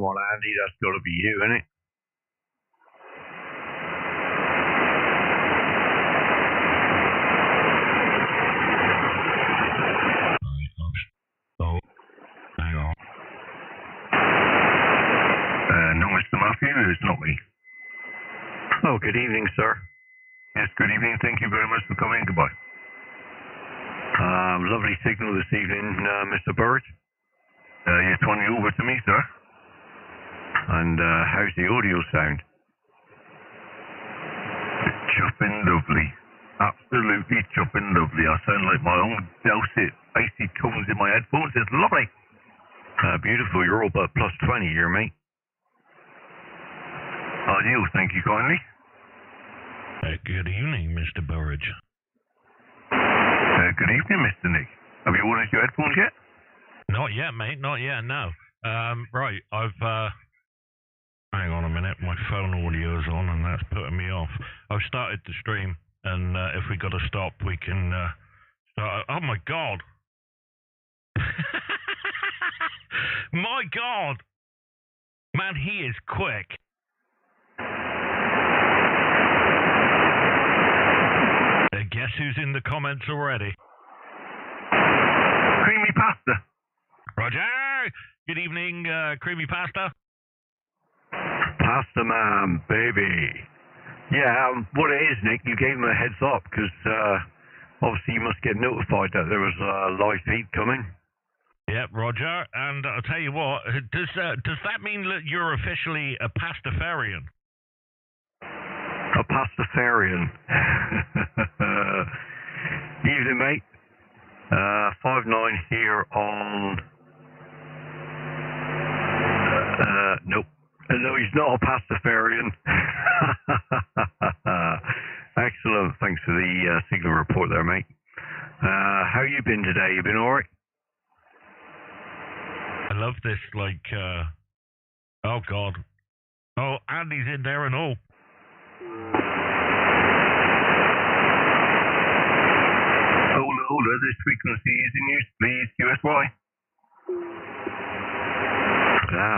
come on, Andy, that's got to be you, isn't it? Oh, hang on. No, Mr. Matthew, it's not me. Oh, good evening, sir. Yes, good evening. Thank you very much for coming. Goodbye. Lovely signal this evening, Mr. Burridge. You're turning over to me, sir. And how's the audio sound? Chopping lovely. Absolutely chopping lovely. I sound like my own dulcet, icy tones in my headphones. It's lovely. Beautiful. You're all but plus 20 here, mate. Ideal, thank you kindly. Good evening, Mr. Burridge. Good evening, Mr. Nick. Have you ordered your headphones yet? Not yet, mate. Not yet, no. Right, I've, hang on a minute. My phone audio's on and that's putting me off. I've started the stream and if we got to stop, we can start. Oh, my God. My God. Man, he is quick. Guess who's in the comments already? Creamy pasta. Roger. Good evening, Creamy Pasta. Pasta man, baby. Yeah, what it is, Nick, you gave him a heads up because obviously you must get notified that there was a live feed coming. Yep, Roger. And I'll tell you what, does that mean that you're officially a pastafarian? A pastafarian. Evening, mate. 5-9 here on... nope. No, he's not a pastafarian. Excellent. Thanks for the signal report there, mate. How you been today? You been alright? I love this, like, oh, God. Oh, Andy's in there and all. Hold, this frequency is in use, please, QSY.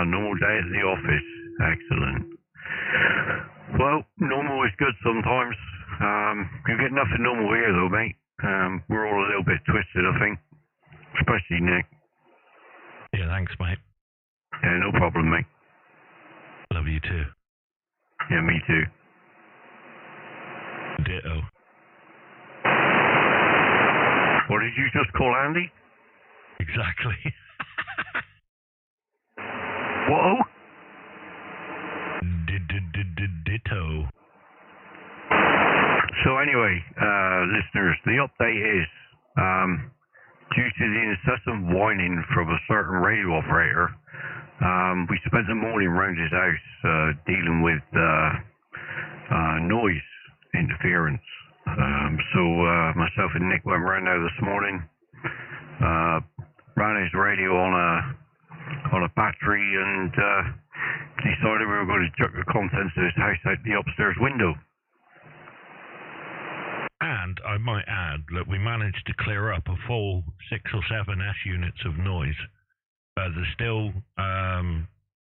Normal day at the office. Excellent. Well, normal is good sometimes. You get nothing normal here, though, mate. We're all a little bit twisted, I think. Especially Nick. Yeah, thanks, mate. Yeah, no problem, mate. Love you too. Yeah, me too. Ditto. What did you just call Andy? Exactly. Whoa? Ditto. So anyway, listeners, the update is, due to the incessant whining from a certain radio operator, we spent the morning around his house dealing with noise interference. So myself and Nick went around there this morning, ran his radio on a battery, and decided we were going to chuck the contents of his house out the upstairs window. And I might add that we managed to clear up a full 6 or 7 S units of noise. There's still 1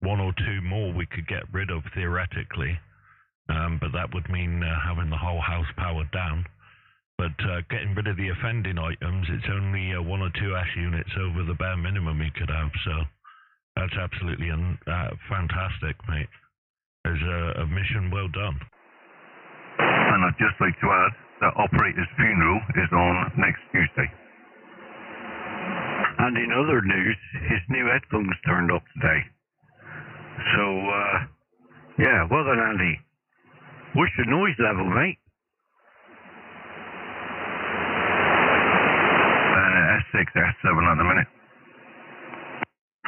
or 2 more we could get rid of theoretically, but that would mean having the whole house powered down. But getting rid of the offending items, it's only 1 or 2 S units over the bare minimum you could have, so that's absolutely fantastic, mate. There's a mission well done. And I'd just like to add that operator's funeral is on next Tuesday. And in other news, his new headphones turned up today. So, yeah, well done, Andy. What's your noise level, mate? S6, S7 at the minute.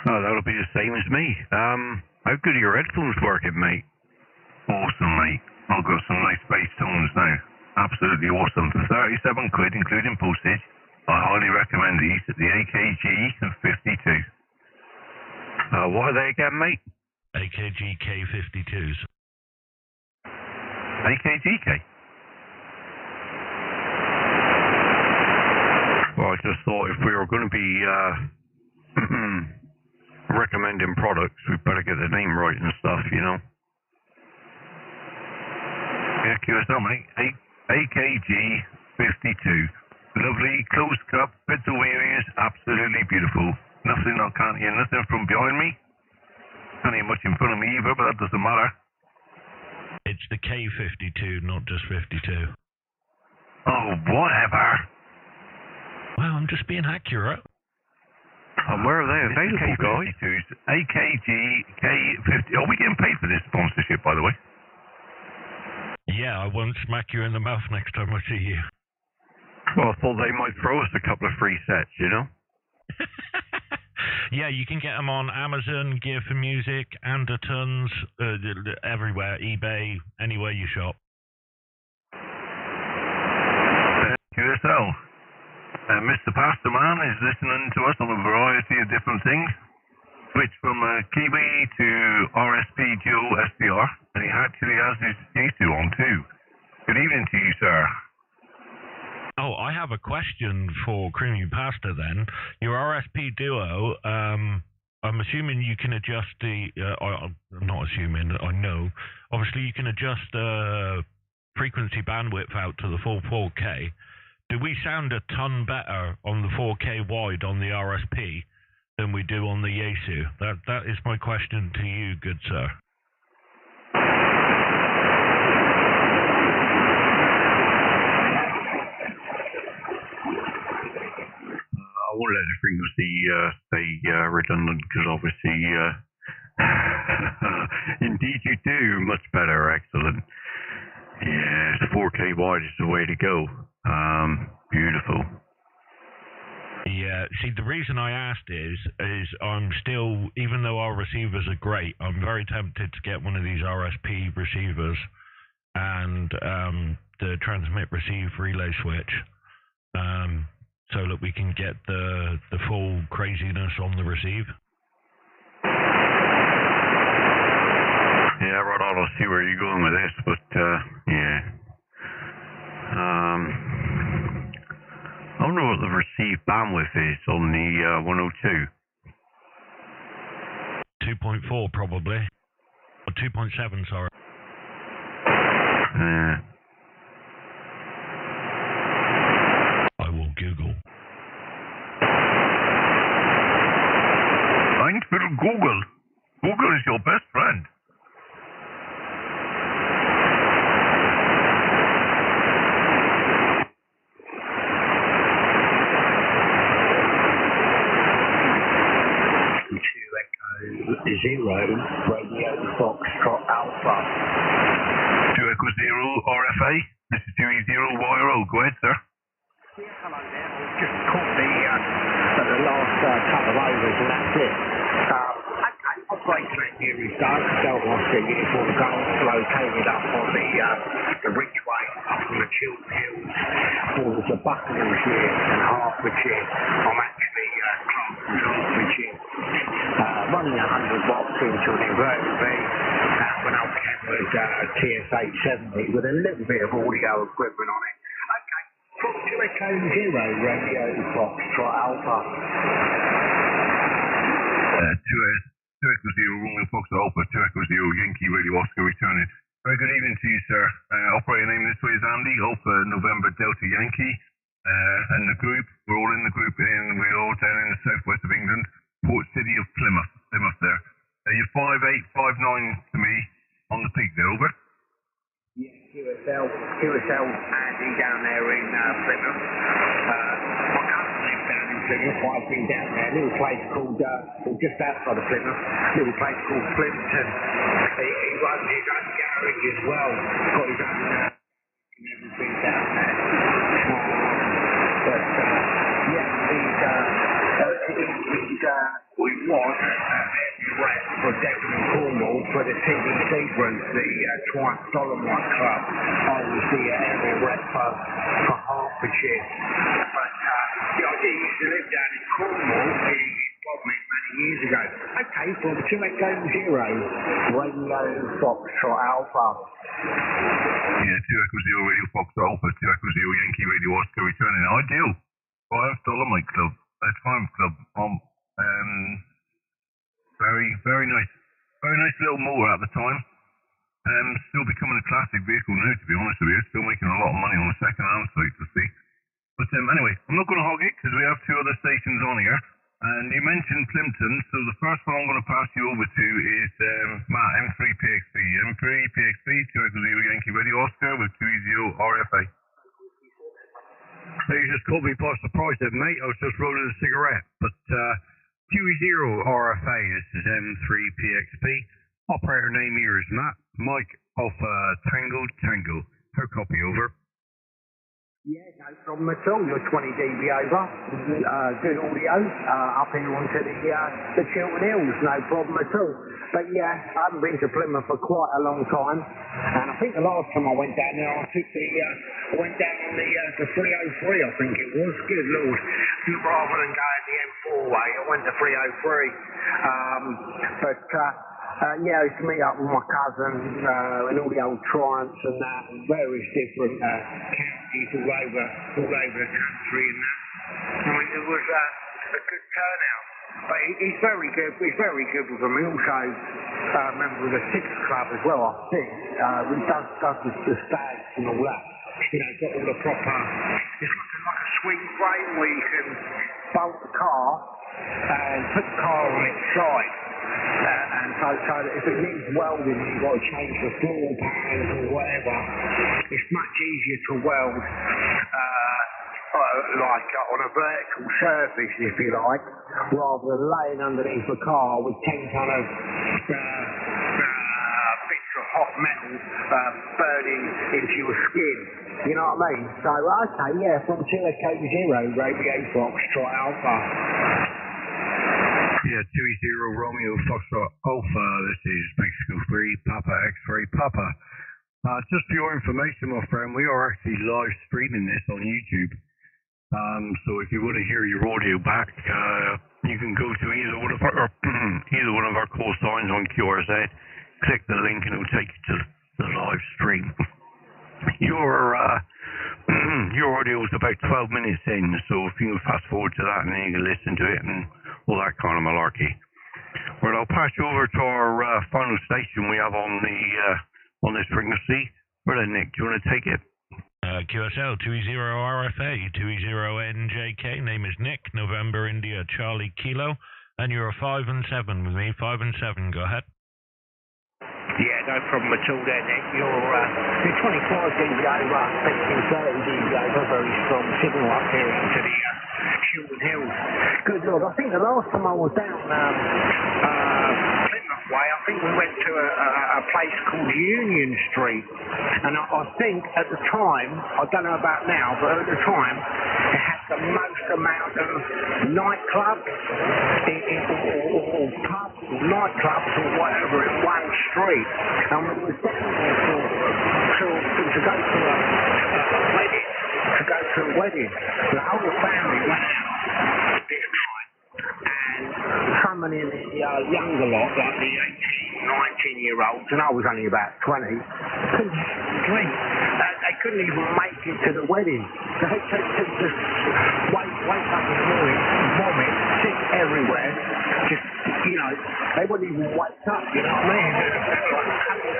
Oh, that'll be the same as me. How good are your headphones working, mate? Awesome, mate. I've got some nice bass tones now. Absolutely awesome. For 37 quid, including postage, I highly recommend these at the AKG 52. What are they again, mate? AKG K52s. AKGK? Well, I just thought if we were going to be recommending products, we better get the name right and stuff, you know. Yeah, QSL, mate. AKG 52. Lovely, closed cup, bits of areas, absolutely beautiful. Nothing, I can't hear nothing from behind me. Can't hear much in front of me either, but that doesn't matter. It's the K52, not just 52. Oh, whatever. Well, I'm just being accurate. Where are they available, guys? K52s, AKG K50. Are we getting paid for this sponsorship, by the way? Yeah, I won't smack you in the mouth next time I see you. Well, I thought they might throw us a couple of free sets, you know? Yeah, you can get them on Amazon, Gear for Music, Andertons, everywhere, eBay, anywhere you shop. QSL. Mr. Pastor Man is listening to us on a variety of different things. Switch from Kiwi to RSP Duo SDR, and he actually has his Yesu on too. Good evening to you, sir. Oh, I have a question for Creamy Pasta then. Your RSP Duo, I'm assuming you can adjust the, I'm not assuming, I know. Obviously you can adjust the frequency bandwidth out to the full 4K. Do we sound a ton better on the 4K wide on the RSP than we do on the Yesu? That is my question to you, good sir. I won't let the frequency stay redundant because obviously, indeed you do. Much better, excellent. Yes, 4K wide is the way to go. Beautiful. Yeah, see, the reason I asked is I'm still, even though our receivers are great, I'm very tempted to get one of these RSP receivers and the transmit receive relay switch. So that we can get the full craziness on the receive. Yeah, right on. I'll see where you're going with this, but yeah. I wonder what the receive bandwidth is on the 102. 2.4 probably, or 2.7. Sorry. I will Google. Thanks for Google. Google is your best friend. Zero Radio Foxtrot Alpha. 2e0 RFA. This is 2e0yro. Go ahead, sir. Yeah, hello there. We've just caught the last couple of overs and that's it. Okay, operator at here is Delta Oscar Uniform Golf, located up on the Ridgeway up on the Chilled Hills. Borders of Buckinghamshire and Hertfordshire. I'm actually classed as Hertfordshire. Running 100 watts into an inverter V, an old camera's TS870 with a little bit of audio equipment on it. Okay, from 2e0 Radio Foxtrot Alpha. 2e0 Romeo Foxtrot Alpha, 2e0 Yankee Radio Oscar returning. Very good evening to you, sir. Operator name this way is Andy, Alpha November Delta Yankee. And the group, we're all in the group and we're all down in the southwest of England. Port City of Plymouth there. You're 5859 to me on the peak there, over. Yeah, QSL Andy down there in Plymouth. My cousin lives down in Plymouth, I've been down there. A little place called, just outside of Plymouth, a little place called Plimpton. He runs his own garage as well. Got his own and everything down there. But yeah, we want rep for Devon and Cornwall for the TDC group, the Triumph Dolomite Club. I was the area rep for Hertfordshire. But I used to live down in Cornwall many years ago. Okay, from 2e0 Radio Foxtrot Alpha. Yeah, 2e0 Radio Foxtrot Alpha, 2e0 Yankee Radio Oscar returning. Ideal. Triumph Dolomite Club. Triumph Club. Very nice. Very nice little motor at the time. Still becoming a classic vehicle now, to be honest with you. Still making a lot of money on the second-hand side to see. But anyway, I'm not going to hog it because we have two other stations on here. And you mentioned Plimpton, so the first one I'm going to pass you over to is Matt, m3pxp. m3pxp, 2e0 Yankee Radio Oscar with 2e0 RFA. So you just caught me by surprise there, mate. I was just rolling a cigarette. But 2e0 RFA, this is m3pxp. Operator name here is Matt. Mike Alpha Tango. Her copy over. Yeah, no problem at all. You're 20 dB over. Good audio up here onto the Chiltern Hills. No problem at all. But yeah, I haven't been to Plymouth for quite a long time. And I think the last time I went down there, I took went down on the 303, I think it was. Good Lord. Rather than going the M4 way, I went to 303. Yeah, I used to meet up with my cousin and all the old Triumphs and that, and various different counties all over the country and that. I mean, it was a good turnout. But he's very good. He's very good with them. He also a member of the Six Club as well, I think. He does the stags and all that. You know, got all the proper. It's like a swing frame where you can bolt the car and put the car on its side. And so that if it needs welding, you've got to change the floor pans or whatever. It's much easier to weld like on a vertical surface, if you like, rather than laying underneath the car with 10 kind of bits of hot metal burning into your skin. You know what I mean? So, okay, yeah, from 2e0 Radio Foxtrot Alpha. Yeah, 2e0 Romeo Foxtrot Alpha. This is Mexico 3, Papa X-Ray Papa. Just for your information, my friend, we are actually live streaming this on YouTube. So if you want to hear your audio back, you can go to either one of our call signs on QRZ, click the link, and it will take you to the live stream. Your audio is about 12 minutes in, so if you can fast forward to that and then you can listen to it and all that kind of malarkey. Well, I'll pass you over to our final station we have on this frequency. Well then, Nick, do you want to take it? QSL 2e0 RFA 2e0njk. Name is Nick. November India Charlie Kilo, and you're 5 and 7 with me. 5 and 7. Go ahead. Yeah, no problem at all there, Nick. You're 25 dB over, 30 dB over, very strong signal up here into the Chiltern Hills. Good Lord, I think the last time I was down Plymouth way, I think we went to a place called Union Street. And I think at the time, I don't know about now, but at the time, it had the most amount of nightclubs or pubs or nightclubs or whatever in one street. And we was down there to go to a wedding. The whole family went out this night, and someone in the younger lot, like the 18, 19-year-olds, and I was only about 20, couldn't drink. They couldn't even make it to the wedding. They just wake up in the morning, vomit, sick everywhere. Just, you know, they wouldn't even wake up, you know what I mean?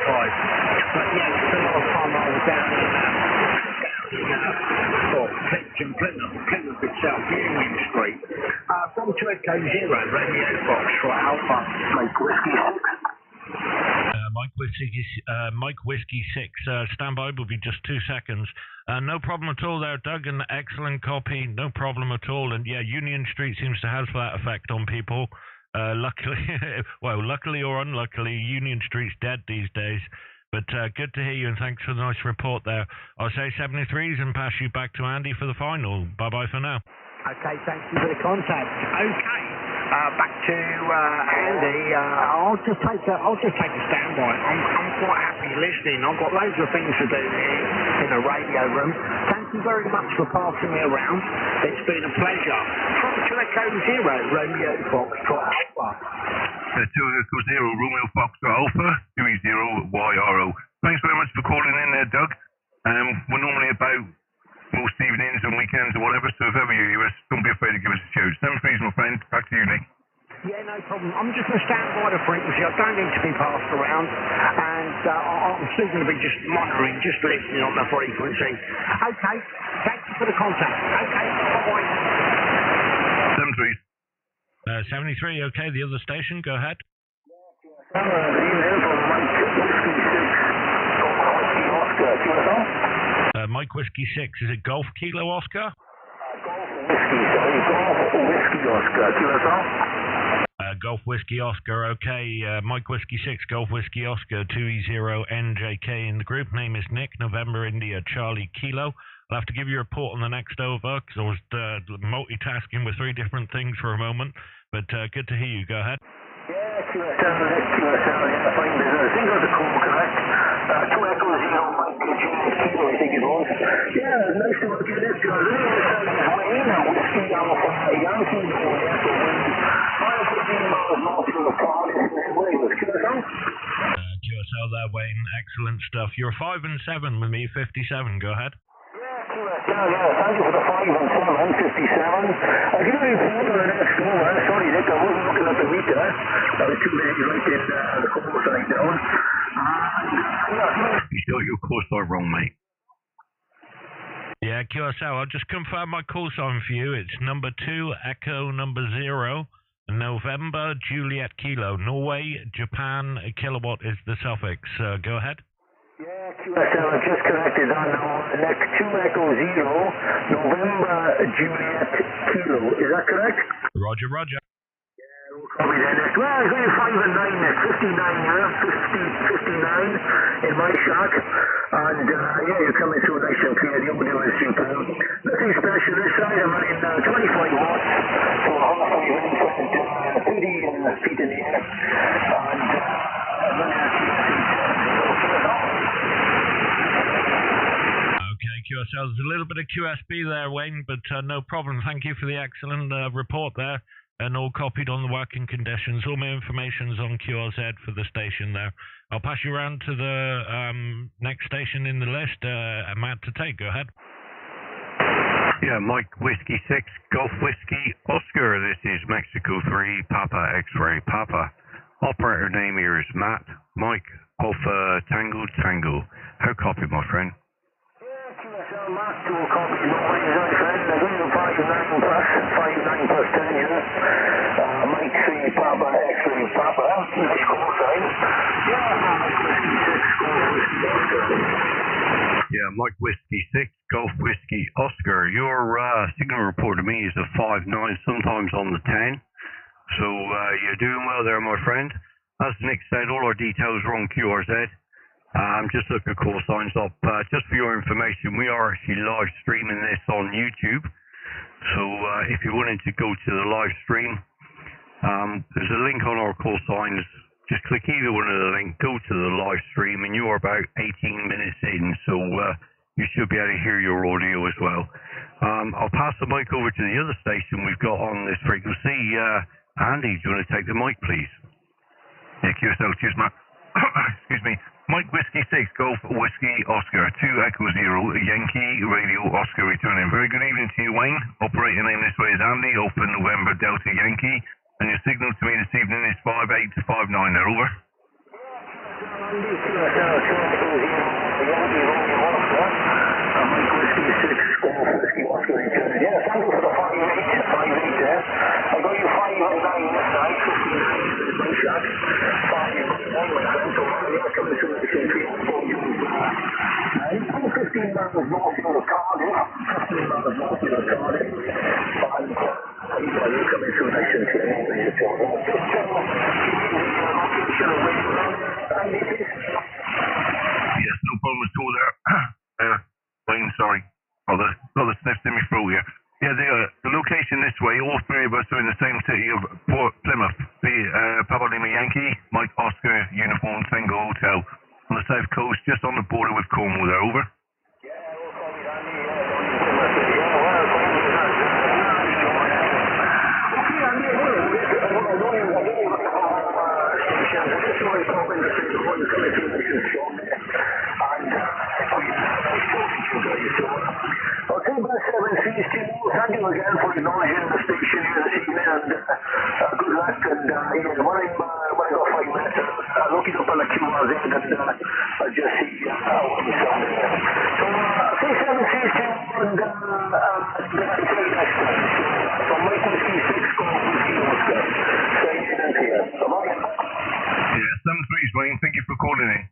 Like, but yeah, it's the last time I was down in Plymouth itself, Union Street. From 2e0 Radio Foxtrot Alpha, Mike Whiskey 6. Mike Whiskey 6, stand by, will be just 2 seconds. No problem at all there, Doug, an excellent copy, no problem at all. And yeah, Union Street seems to have that effect on people. Luckily or unluckily, Union Street's dead these days. But good to hear you, and thanks for the nice report there. I'll say 73s and pass you back to Andy for the final. Bye-bye for now. Okay, thank you for the contact. Okay, back to Andy. I'll just take a standby. I'm quite happy listening. I've got loads of things to do here in the radio room. Thank you very much for passing me around. It's been a pleasure. From 2e0 Radio Foxtrot Alpha. 2e0 Romeo Foxtrot Alpha, 2e0yro. Thanks very much for calling in there, Doug. We're normally about most evenings and weekends or whatever, so if ever you hear us, don't be afraid to give us a shout. 73's, my friend. Back to you, Nick. Yeah, no problem. I'm just going to stand by the frequency. I don't need to be passed around. And I'm still going to be just monitoring, just listening on the frequency. Okay, thank you for the contact. Okay, bye-bye. 73. 73, okay, the other station, go ahead. Mike Whiskey 6, is it Golf Kilo Oscar? Golf Whiskey Oscar, okay. Mike Whiskey 6, Golf Whiskey Oscar, 2e0njk in the group. Name is Nick, November India Charlie Kilo. I'll have to give you a report on the next over because I was multitasking with 3 different things for a moment. But good to hear you. Go ahead. Yeah, QSL, yeah, fine business. Things are the call, correct? 2e0, Mike, Kilo, I think it was. Yeah, nice to look at this, guys. Wayne, Whiskey Alpha, Yankee, QSL there, Wayne. Excellent stuff. You're 5 and 7 with me, 57. Go ahead. Yeah, thank you for the 5 and 7, 57. I'll give you a report on the next over. Sorry, Nick, I wasn't looking at the meter. I was too busy writing the call sign down. You got your call sign wrong, mate. Yeah, QSL, I'll just confirm my call sign for you. It's number 2, Echo number 0, November, Juliet Kilo. Norway, Japan, kilowatt is the suffix. Go ahead. Yeah, QSL, I've just connected on next 2e0, November, Juliet Kilo. Is that correct? Roger, roger. Copy there, Nick. Well, I got you 5 and 9, Nick. 59, yeah. 59 in my shack. And, yeah, you're coming through nice and clear. The audio is super. Nothing special this side. I'm running 25 watts. So half of you in 30 feet in the air. And, I'm running Okay, QSL, there's a little bit of QSB there, Wayne, but no problem. Thank you for the excellent report there. And all copied on the working conditions. All my information's on QRZ for the station there. I'll pass you around to the next station in the list. Matt to take. Go ahead. Yeah, Mike Whiskey 6, Golf Whiskey Oscar. This is Mexico 3, Papa X-Ray Papa. Operator name here is Matt. Mike Alpha Tango Tango. How copy, my friend? Matt, to a copy. No worries, my friend. I'm going to 5 9 plus 10, yeah. Mike 3, Papa, X-Ray, Papa. Nice call sign. Yeah, Mike Whiskey 6, Golf Whiskey Oscar. Your signal report to me is a 5-9, sometimes on the 10. So you're doing well there, my friend. As Nick said, all our details are on QRZ. Just look at call signs up. Just for your information, we are actually live streaming this on YouTube. So if you wanted to go to the live stream, there's a link on our call signs. Just click either one of the links, go to the live stream, and you are about 18 minutes in. So you should be able to hear your audio as well. I'll pass the mic over to the other station we've got on this frequency. Andy, do you want to take the mic, please? Yeah, QSL, cheers, Matt. Excuse me. Mike Whiskey 6, Golf Whiskey Oscar, 2e0, Yankee Radio Oscar returning. Very good evening to you, Wayne. Operator name this way is Andy, Open November Delta Yankee. And your signal to me this evening is 58 to 59 there, over. Mike Whiskey 6, Golf Whiskey Oscar returning. Yeah, thank you for the 5-8 there. I got you 5 and 9 this night, 59 in my shot. 5 and 9, my friend, so yeah, coming through the same field for you. 15 miles north of the Cardiff. 15 miles north of the Cardiff. And you're coming through nice and clear. Yes, no problem at all there. Wayne, sorry. Got the sniffs in my throat here. Yeah, the location this way, all 3 of us are in the same city of Port Plymouth. Papa Lima Yankee, Mike Oscar, Uniform Tango Hotel. On the south coast, just on the border with Cornwall there, over. Thank you again for acknowledging the station here this evening, and good luck and in and I'll just see what we saw there. So, 3732 and from Mike Whiskey 6 Golf Whiskey Oscar. Stay tuned here. Alright? Yeah, 73's Wayne, thank you for calling in.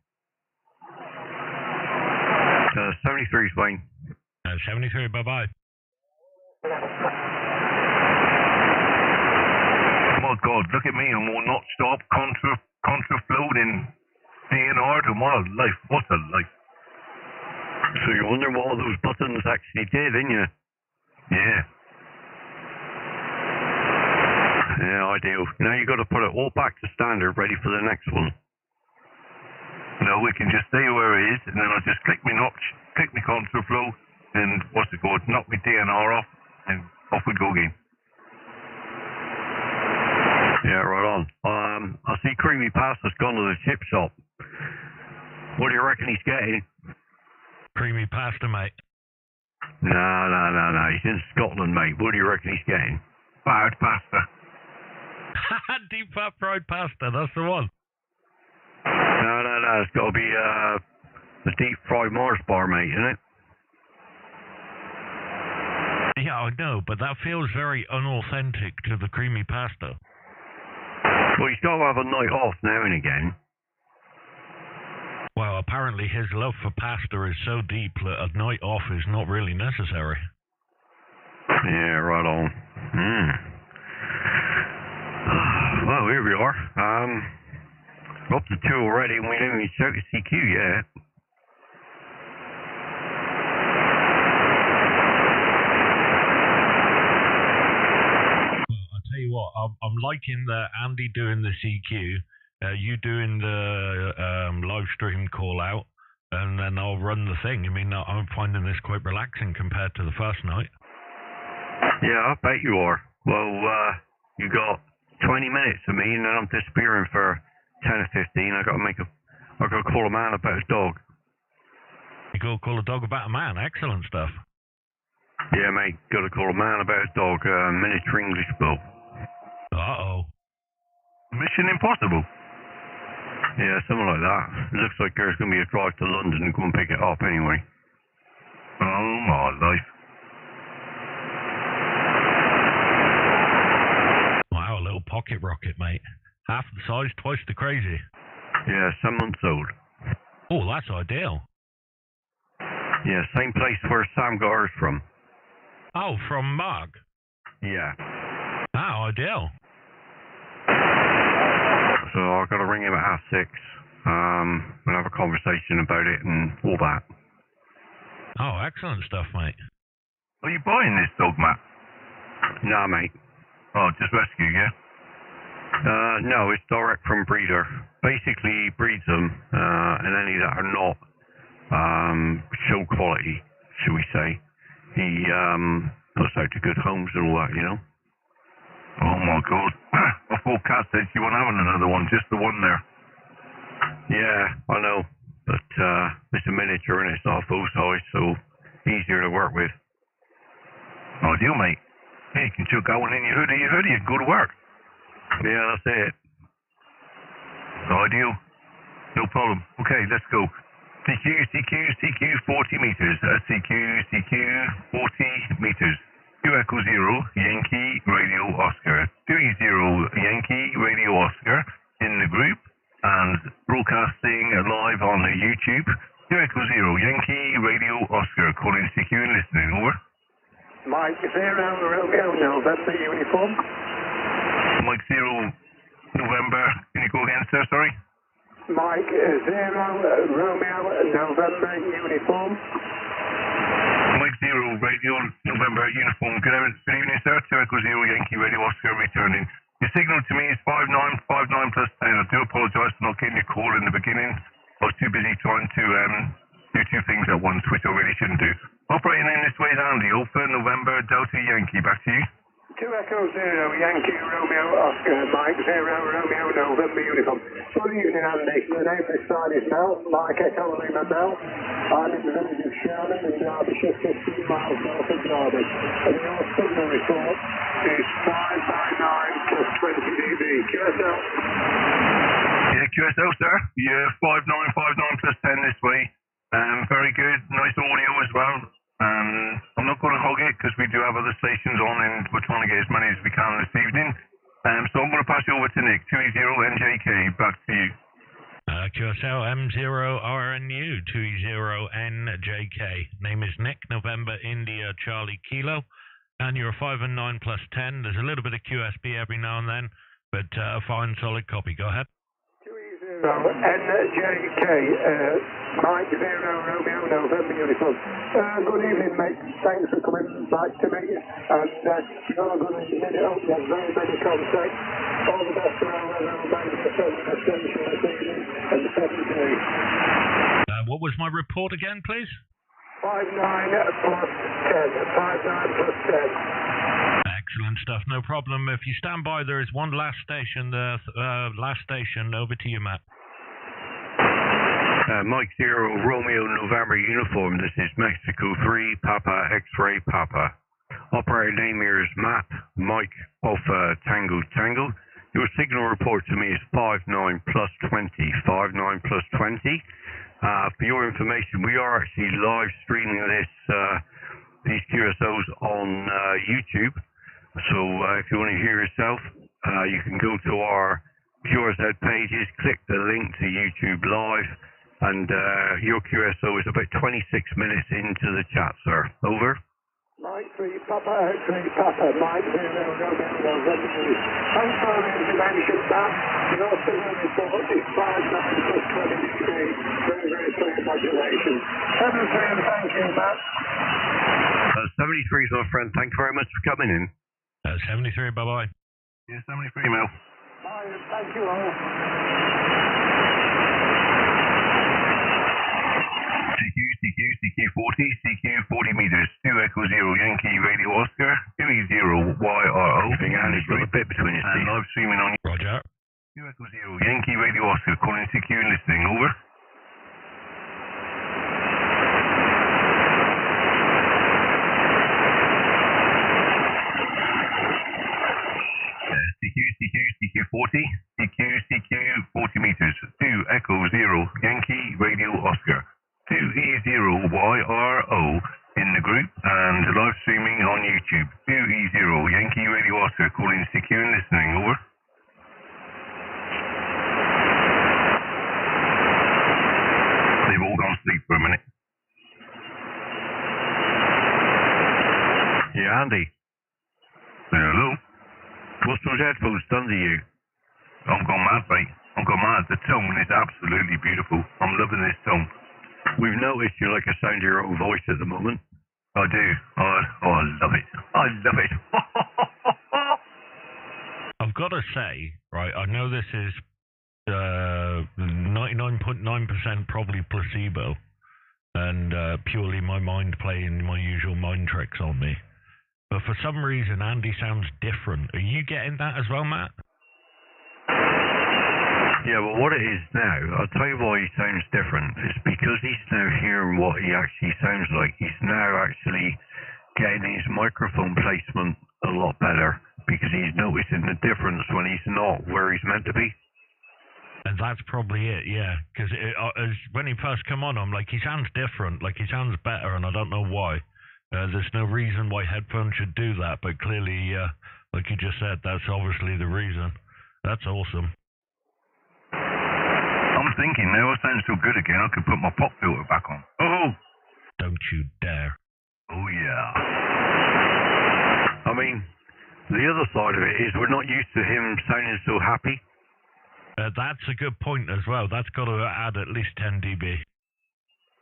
73's Wayne. 73, bye-bye. Oh my God, look at me, I'm all not stop, contra-flowed in DNR to my life. What a life. So you wonder what all those buttons actually did, didn't you? Yeah. Yeah, I do. Now you got to put it all back to standard, ready for the next one. No, we can just stay where it is, and then I'll just click me notch, click me contra-flow, and what's it called, knock me DNR off, and off we go again. Yeah, right on. I see Creamy Pasta's gone to the chip shop. What do you reckon he's getting? Creamy pasta, mate. No. He's in Scotland, mate. What do you reckon he's getting? Fried pasta. Deep fat fried pasta, that's the one. No. It's got to be the deep fried Mars bar, mate, isn't it? Yeah, I know, but that feels very unauthentic to the creamy pasta. Well, he's got to have a night off now and again. Well, apparently his love for pasta is so deep that a night off is not really necessary. Yeah, right on. Well, here we are. We're up to 2 already, and we haven't even shouted CQ yet. Well, I'll tell you what, I'm liking Andy doing the CQ, you doing the live stream call out, and then I'll run the thing. I mean, I'm finding this quite relaxing compared to the first night. Yeah, I bet you are. Well, you got 20 minutes of me, and then I'm disappearing for 10 or 15. I got to call a man about his dog. You go call a dog about a man. Excellent stuff. Yeah, mate. Got to call a man about his dog. Miniature English bull. Uh-oh. Mission Impossible. Yeah, something like that. It looks like there's going to be a drive to London and go and pick it up anyway. Oh my life. Wow, a little pocket rocket, mate. Half the size, twice the crazy. Yeah, 7 months old. Oh, that's ideal. Yeah, same place where Sam got hers from. Oh, from Mark? Yeah. Ah, ideal. So I've got to ring him at 6:30. And have a conversation about it and all that. Oh, excellent stuff, mate. Are you buying this dog, Matt? Nah, mate. Oh, just rescue, yeah? No, it's direct from breeder. Basically, he breeds them, and any that are not show quality, should we say, he puts out to good homes and all that, you know? Oh my God. I thought Kat said she wasn't having another one, just the one there. Yeah, I know. But it's a miniature and it's not full size, so easier to work with. Ideal, mate. Yeah, you can chuck that one in your hoodie, and go to work. Yeah, that's it. Ideal. No problem. Okay, let's go. CQ, 40 meters. CQ, 40 meters. 2e0 Yankee Radio Oscar. 2e0 Yankee Radio Oscar in the group and broadcasting live on the YouTube. 2e0 Yankee Radio Oscar calling CQ and listening. Over. Mike 0 Romeo November uniform. Mike 0 November. Can you go again, sir? Sorry. Mike 0 Romeo November uniform. Mike 0 Radio November uniform. Good evening, sir. 2e0 Yankee Radio Oscar returning. Your signal to me is 5959 plus 10. I do apologise for not getting your call in the beginning. I was too busy trying to do two things at once, which I really shouldn't do. Operating in this way is Andy. Alpha November Delta Yankee. Back to you. 2 Echo 0 Yankee Romeo Oscar. Mike 0 Romeo November uniform. Good evening, Andy. The name of this side is Mel. Mike Echo Lima Mel. I'm in the village of Sherman in Derbyshire, 15 miles north of Derby. And your signal report is 599 plus 20 dB. QSL. Yeah, QSO, sir. Yeah, 5959 plus 10 this way. Very good. Nice audio as well. I'm not going to hog it because we do have other stations on and we're trying to get as many as we can this evening. So I'm going to pass you over to Nick, 2e0njk. Back to you. QSL m3pxp 2e0njk. Name is Nick, November, India, Charlie, Kilo. And you're 5 and 9 plus 10. There's a little bit of QSB every now and then, but a fine, solid copy. Go ahead. 2e0njk, Mike 0 Romeo November uniform. Good evening, mate. Thanks for coming back to me. And you're going to admit it up. You have very many contacts. All the best for our station this evening and the 7 days. What was my report again, please? 59 plus 10. 59 plus 10. Excellent stuff, no problem. If you stand by, there is one last station. Last station, over to you, Matt. Mike 0 Romeo November uniform. This is Mexico 3 Papa X-ray Papa. Operator name here is Matt Mike Alpha Tango Tango. Your signal report to me is 59 plus 20. 59 plus 20. For your information, we are actually live streaming these QSOs on YouTube. So if you want to hear yourself, you can go to our QRZ pages, click the link to YouTube Live, and your QSO is about 26 minutes into the chat, sir. Over. Mike 3 Papa X-ray Papa. Mike 0 Romeo November. Thanks for the information, Matt. Your signal report is 59 plus 23. Very, very congratulations. 73, thank you, Matt. 73 is my friend. Thank you very much for coming in. 73, bye-bye. Yeah, 73, Mel. Bye, thank you all. CQ40, CQ40 meters, 2 Echo 0 Yankee Radio Oscar, 2e0yro. And it's got a bit between his teeth. And live streaming on Roger. 2 Echo 0 Yankee Radio Oscar, calling CQ and listening, over. CQ40, CQ40 meters, 2 Echo 0 Yankee Radio Oscar, 2e0yro in the group and live streaming on YouTube, 2e0 Yankee Radio Oscar, calling CQ and listening, over. They've all gone to sleep for a minute. Yeah, Andy. Hello? What's those headphones done to you? I'm gone mad, mate. I'm gone mad. The tone is absolutely beautiful. I'm loving this tone. We've noticed you like a sound of your own voice at the moment. I do. I love it. I love it. I've got to say, right, I know this is 99.9% probably placebo and purely my mind playing my usual mind tricks on me. But for some reason, Andy sounds different. Are you getting that as well, Matt? Yeah, well, what it is now, I'll tell you why he sounds different. It's because he's now hearing what he actually sounds like. He's now actually getting his microphone placement a lot better because he's noticing the difference when he's not where he's meant to be. And that's probably it, yeah. Because when he first come on, I'm like, he sounds different, like he sounds better, and I don't know why. There's no reason why headphones should do that, but clearly, like you just said, that's obviously the reason. That's awesome. I'm thinking now I sound so good again, I could put my pop filter back on. Oh! Don't you dare. Oh, yeah. I mean, the other side of it is we're not used to him sounding so happy. That's a good point as well. That's got to add at least 10 dB.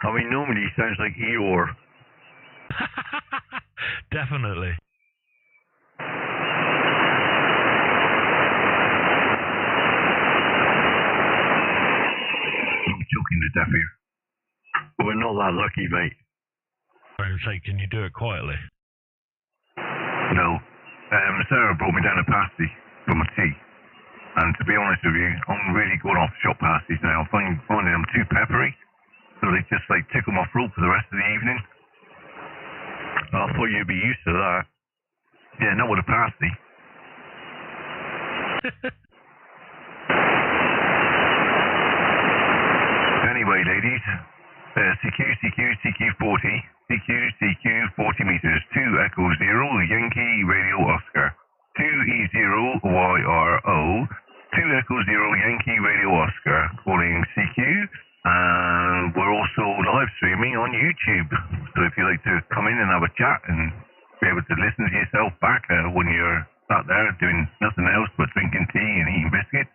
I mean, normally he sounds like Eeyore. Definitely. I'm choking to death here. We're not that lucky, mate. I was going to say, can you do it quietly? No. Sarah brought me down a pasty for my tea. And to be honest with you, I'm really going off shop pasties now. I'm finding them too peppery. So they just like tickle my throat for the rest of the evening. I thought you'd be used to that. Yeah, not with a pasty. anyway, ladies. CQ 40 meters. 2 Echo 0 Yankee Radio Oscar. 2e0yro. 2 Echo 0 Yankee Radio Oscar. Calling CQ. And we're also live streaming on YouTube. So if you'd like to come in and have a chat and be able to listen to yourself back when you're sat there doing nothing else but drinking tea and eating biscuits,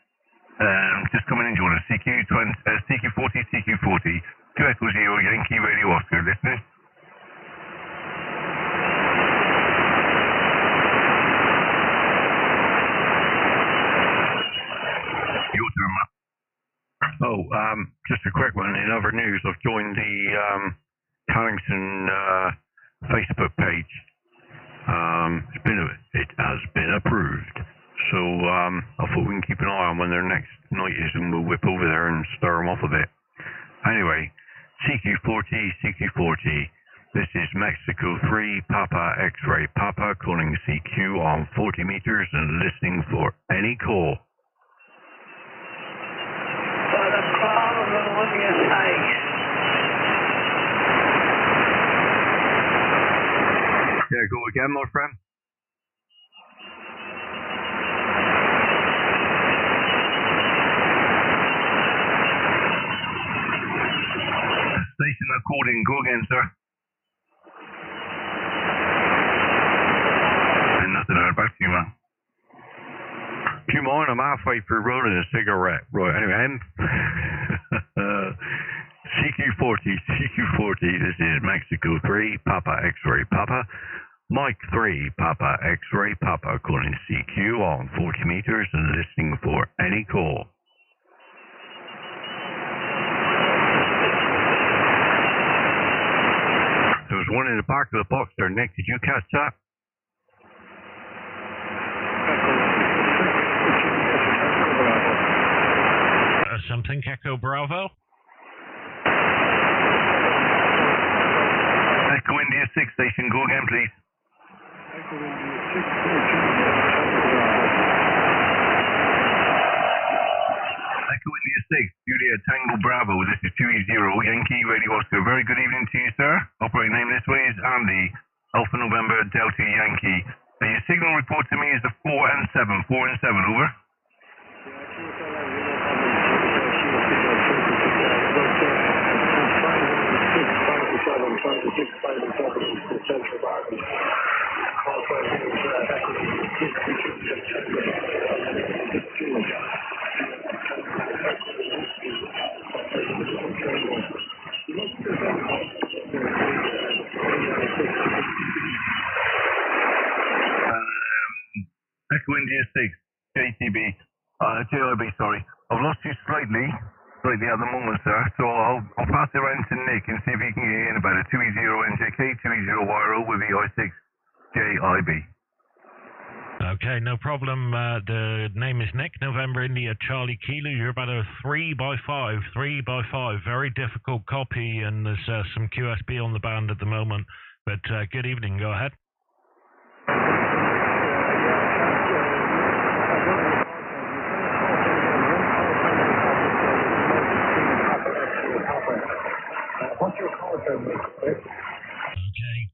just come in and join us. CQ40, 2 Echo 0 Yankee Radio Oscar, listening. Your turn, Matt. Oh, just a quick one. In other news, I've joined the Carrington Facebook page. It has been approved. So I thought we can keep an eye on when their next night is, and we'll whip over there and stir them off a bit. Anyway, CQ40. This is Mexico 3 Papa X-ray Papa calling CQ on 40 meters and listening for any call. Yeah, go again, my friend. Station according, go again, sir. And nothing heard back to you, man. Do you mind? I'm halfway through rolling a cigarette. Right, anyway, CQ40, this is Mexico 3, Papa X-ray Papa. Mike 3, Papa X-ray Papa calling CQ on 40 meters and listening for any call. There was one in the back of the box there, Nick. Did you catch that? Something, Echo Bravo? Echo India 6 station, go again, please. Echo India 6 station. Echo India 6, Juliet Tango Bravo. This is 2e0 Yankee Radio Oscar. Very good evening to you, sir. Operating name this way is Andy, Alpha November Delta Yankee. Your signal report to me is a 4 and 7. 4 and 7, over. Echo India 6, JTB, JIB, sorry. I've lost you slightly at the moment, sir, so I'll pass it around to Nick and see if he can get in about a 2e0njk, 2e0yro with the I6 JIB. Okay, no problem. The name is Nick, November India Charlie Kilo. You're about a 3x5, 3x5. Very difficult copy, and there's some QSB on the band at the moment. But good evening, go ahead. What's your call sign, Nick? Okay,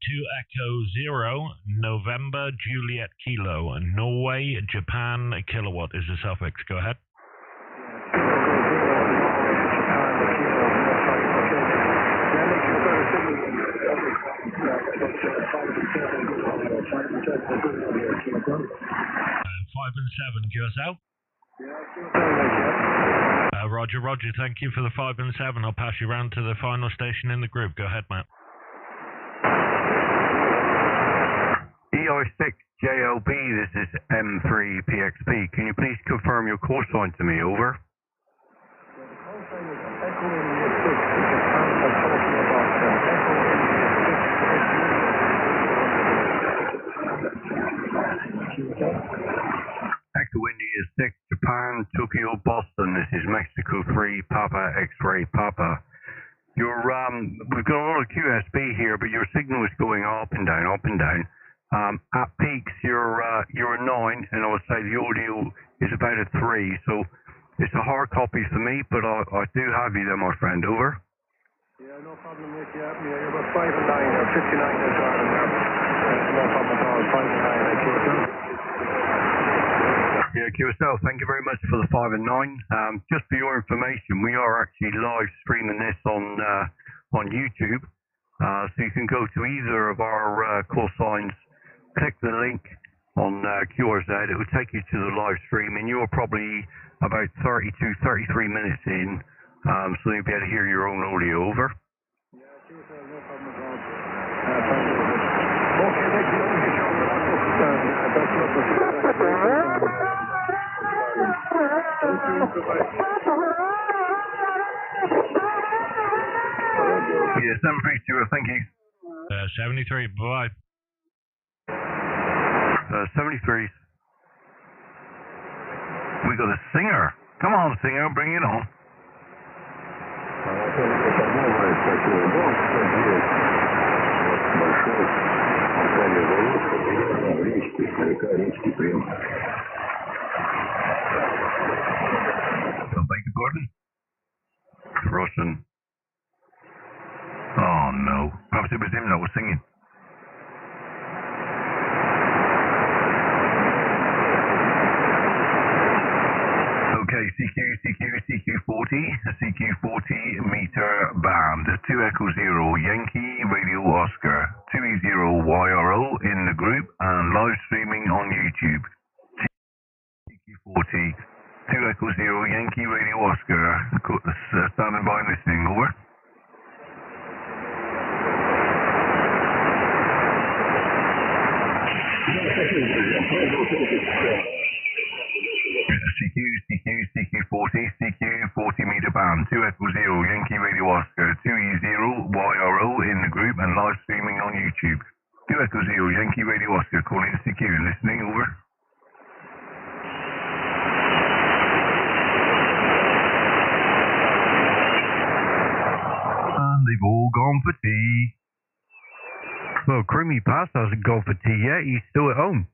2 Echo 0, November Juliet Kilo, Norway, Japan, kilowatt is the suffix. Go ahead. Five and 7, QSL. Roger, Roger. Thank you for the 5 and 7. I'll pass you round to the final station in the group. Go ahead, Matt. EI6JLB, this is m3pxp. Can you please confirm your call sign to me, over? The call sign is Echo India 6, which is I'm talking about. Echo India 6, Japan, Tokyo, Boston. This is Mexico 3, Papa X-ray Papa. We've got a lot of QSB here, but your signal is going up and down, up and down. At peaks, you're a 9, and I would say the audio is about a 3. So It's a hard copy for me, but I do have you there, my friend. Over. Yeah, no problem, Nick. Yeah, you're about 5 and 9 or 59 is Ireland now. No problem at all. 5 and 9 at QSL. Yeah, QSL, thank you very much for the 5 and 9. Just for your information, we are actually live streaming this on YouTube. So you can go to either of our call signs, click the link on QRZ. It will take you to the live stream, and you're probably about 32, 33 minutes in. So you'll be able to hear your own audio. Over. Yeah, QSL, no problem at all. Thank you. Okay, thank you. Best luck with Yeah, 732, thank you. 73, bye. 73. We got a singer. Come on, singer, bring it on. I beg your pardon? Russian. Oh no. Perhaps it was him that was singing. Okay, CQ40 meter band, 2e0 Yankee Radio Oscar, 2e0yro in the group and live streaming on YouTube. CQ40, 2e0 Yankee Radio Oscar, standing by listening, over. CQ40 meter band, 2e0 Yankee Radio Oscar, 2e0yro in the group and live streaming on YouTube. 2e0 Yankee Radio Oscar, calling CQ, listening, over. And they've all gone for tea. Well, Creamy Pasta hasn't gone for tea yet. He's still at home.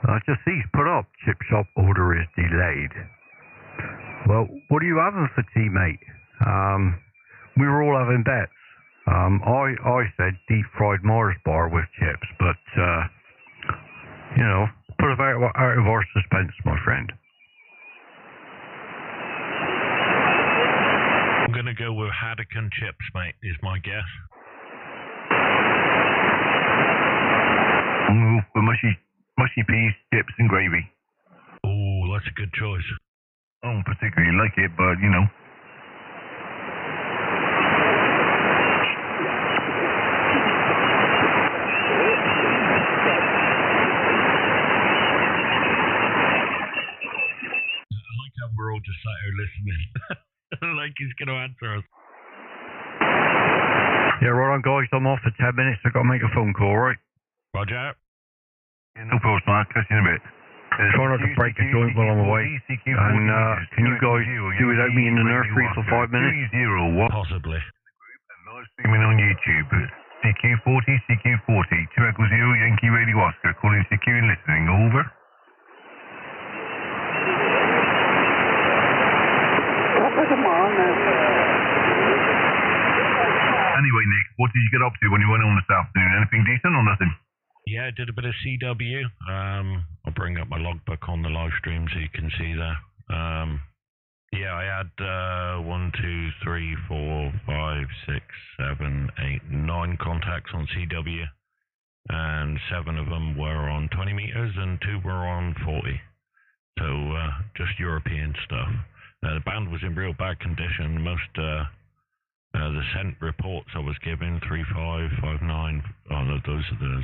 I just see he's put up. Chip shop order is delayed. Well, what are you having for tea, mate? We were all having bets. I said deep fried Mars bar with chips, but put it out of our suspense, my friend. I'm gonna go with haddock and chips, mate. Is my guess. With mushy peas, chips and gravy. Oh, that's a good choice. I don't particularly like it, but you know. I like how we're all just sat here listening. Like he's going to answer us. Yeah, right on, guys. I'm off for 10 minutes. I've got to make a phone call, right? Roger. Yeah, no problem, Mark. Catch you in a bit. Try not to break a joint while I'm away. And can you guys do without me in the nursery for 5 minutes? Possibly. Live streaming on YouTube. CQ40, 2e0 Yankee Radio Oscar, calling CQ and listening, over. Anyway, Nick, what did you get up to when you went on this afternoon? Anything decent or nothing? Yeah, I did a bit of CW. I'll bring up my logbook on the live stream so you can see there. Yeah, I had 1, 2, 3, 4, 5, 6, 7, 8, 9 contacts on CW, and 7 of them were on 20 meters and 2 were on 40. So just European stuff. The band was in real bad condition. Most the sent reports I was given 3.5, 5.9. Oh no, those are the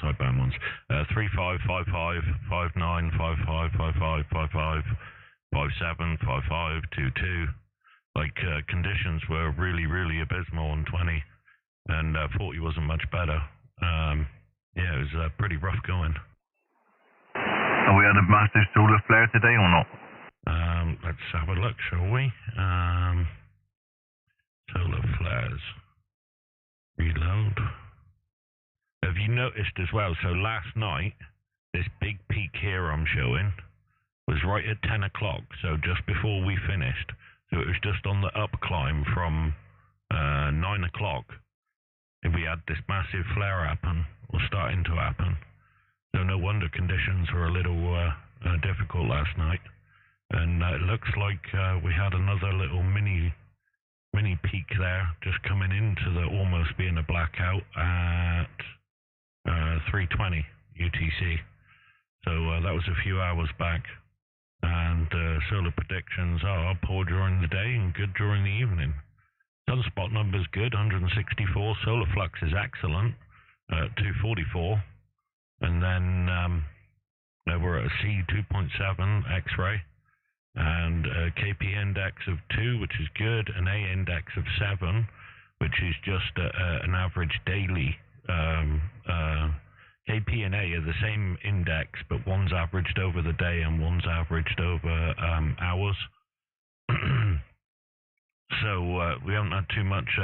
sideband ones. 3.5, 5.5, 5.9, 5.5, 5.5, 5.5, 5.7, 5.5, 2.2. Like conditions were really, really abysmal on 20, and 40 wasn't much better. Yeah, it was pretty rough going. Have we had a massive solar flare today or not? Let's have a look, shall we? Solar flares. Reload. Have you noticed as well, so last night, this big peak here I'm showing, was right at 10 o'clock, so just before we finished. So it was just on the up climb from 9 o'clock. We had this massive flare happen, or starting to happen. So no wonder conditions were a little difficult last night. And it looks like we had another little mini peak there, just coming into the almost being a blackout at 3:20 UTC. So that was a few hours back. And solar predictions are poor during the day and good during the evening. Sunspot number's good, 164. Solar flux is excellent at 244. And then we're at a C 2.7 X-ray. And a KP index of 2, which is good, an A index of 7, which is just an average daily. KP and A are the same index, but one's averaged over the day and one's averaged over hours. So we haven't had too much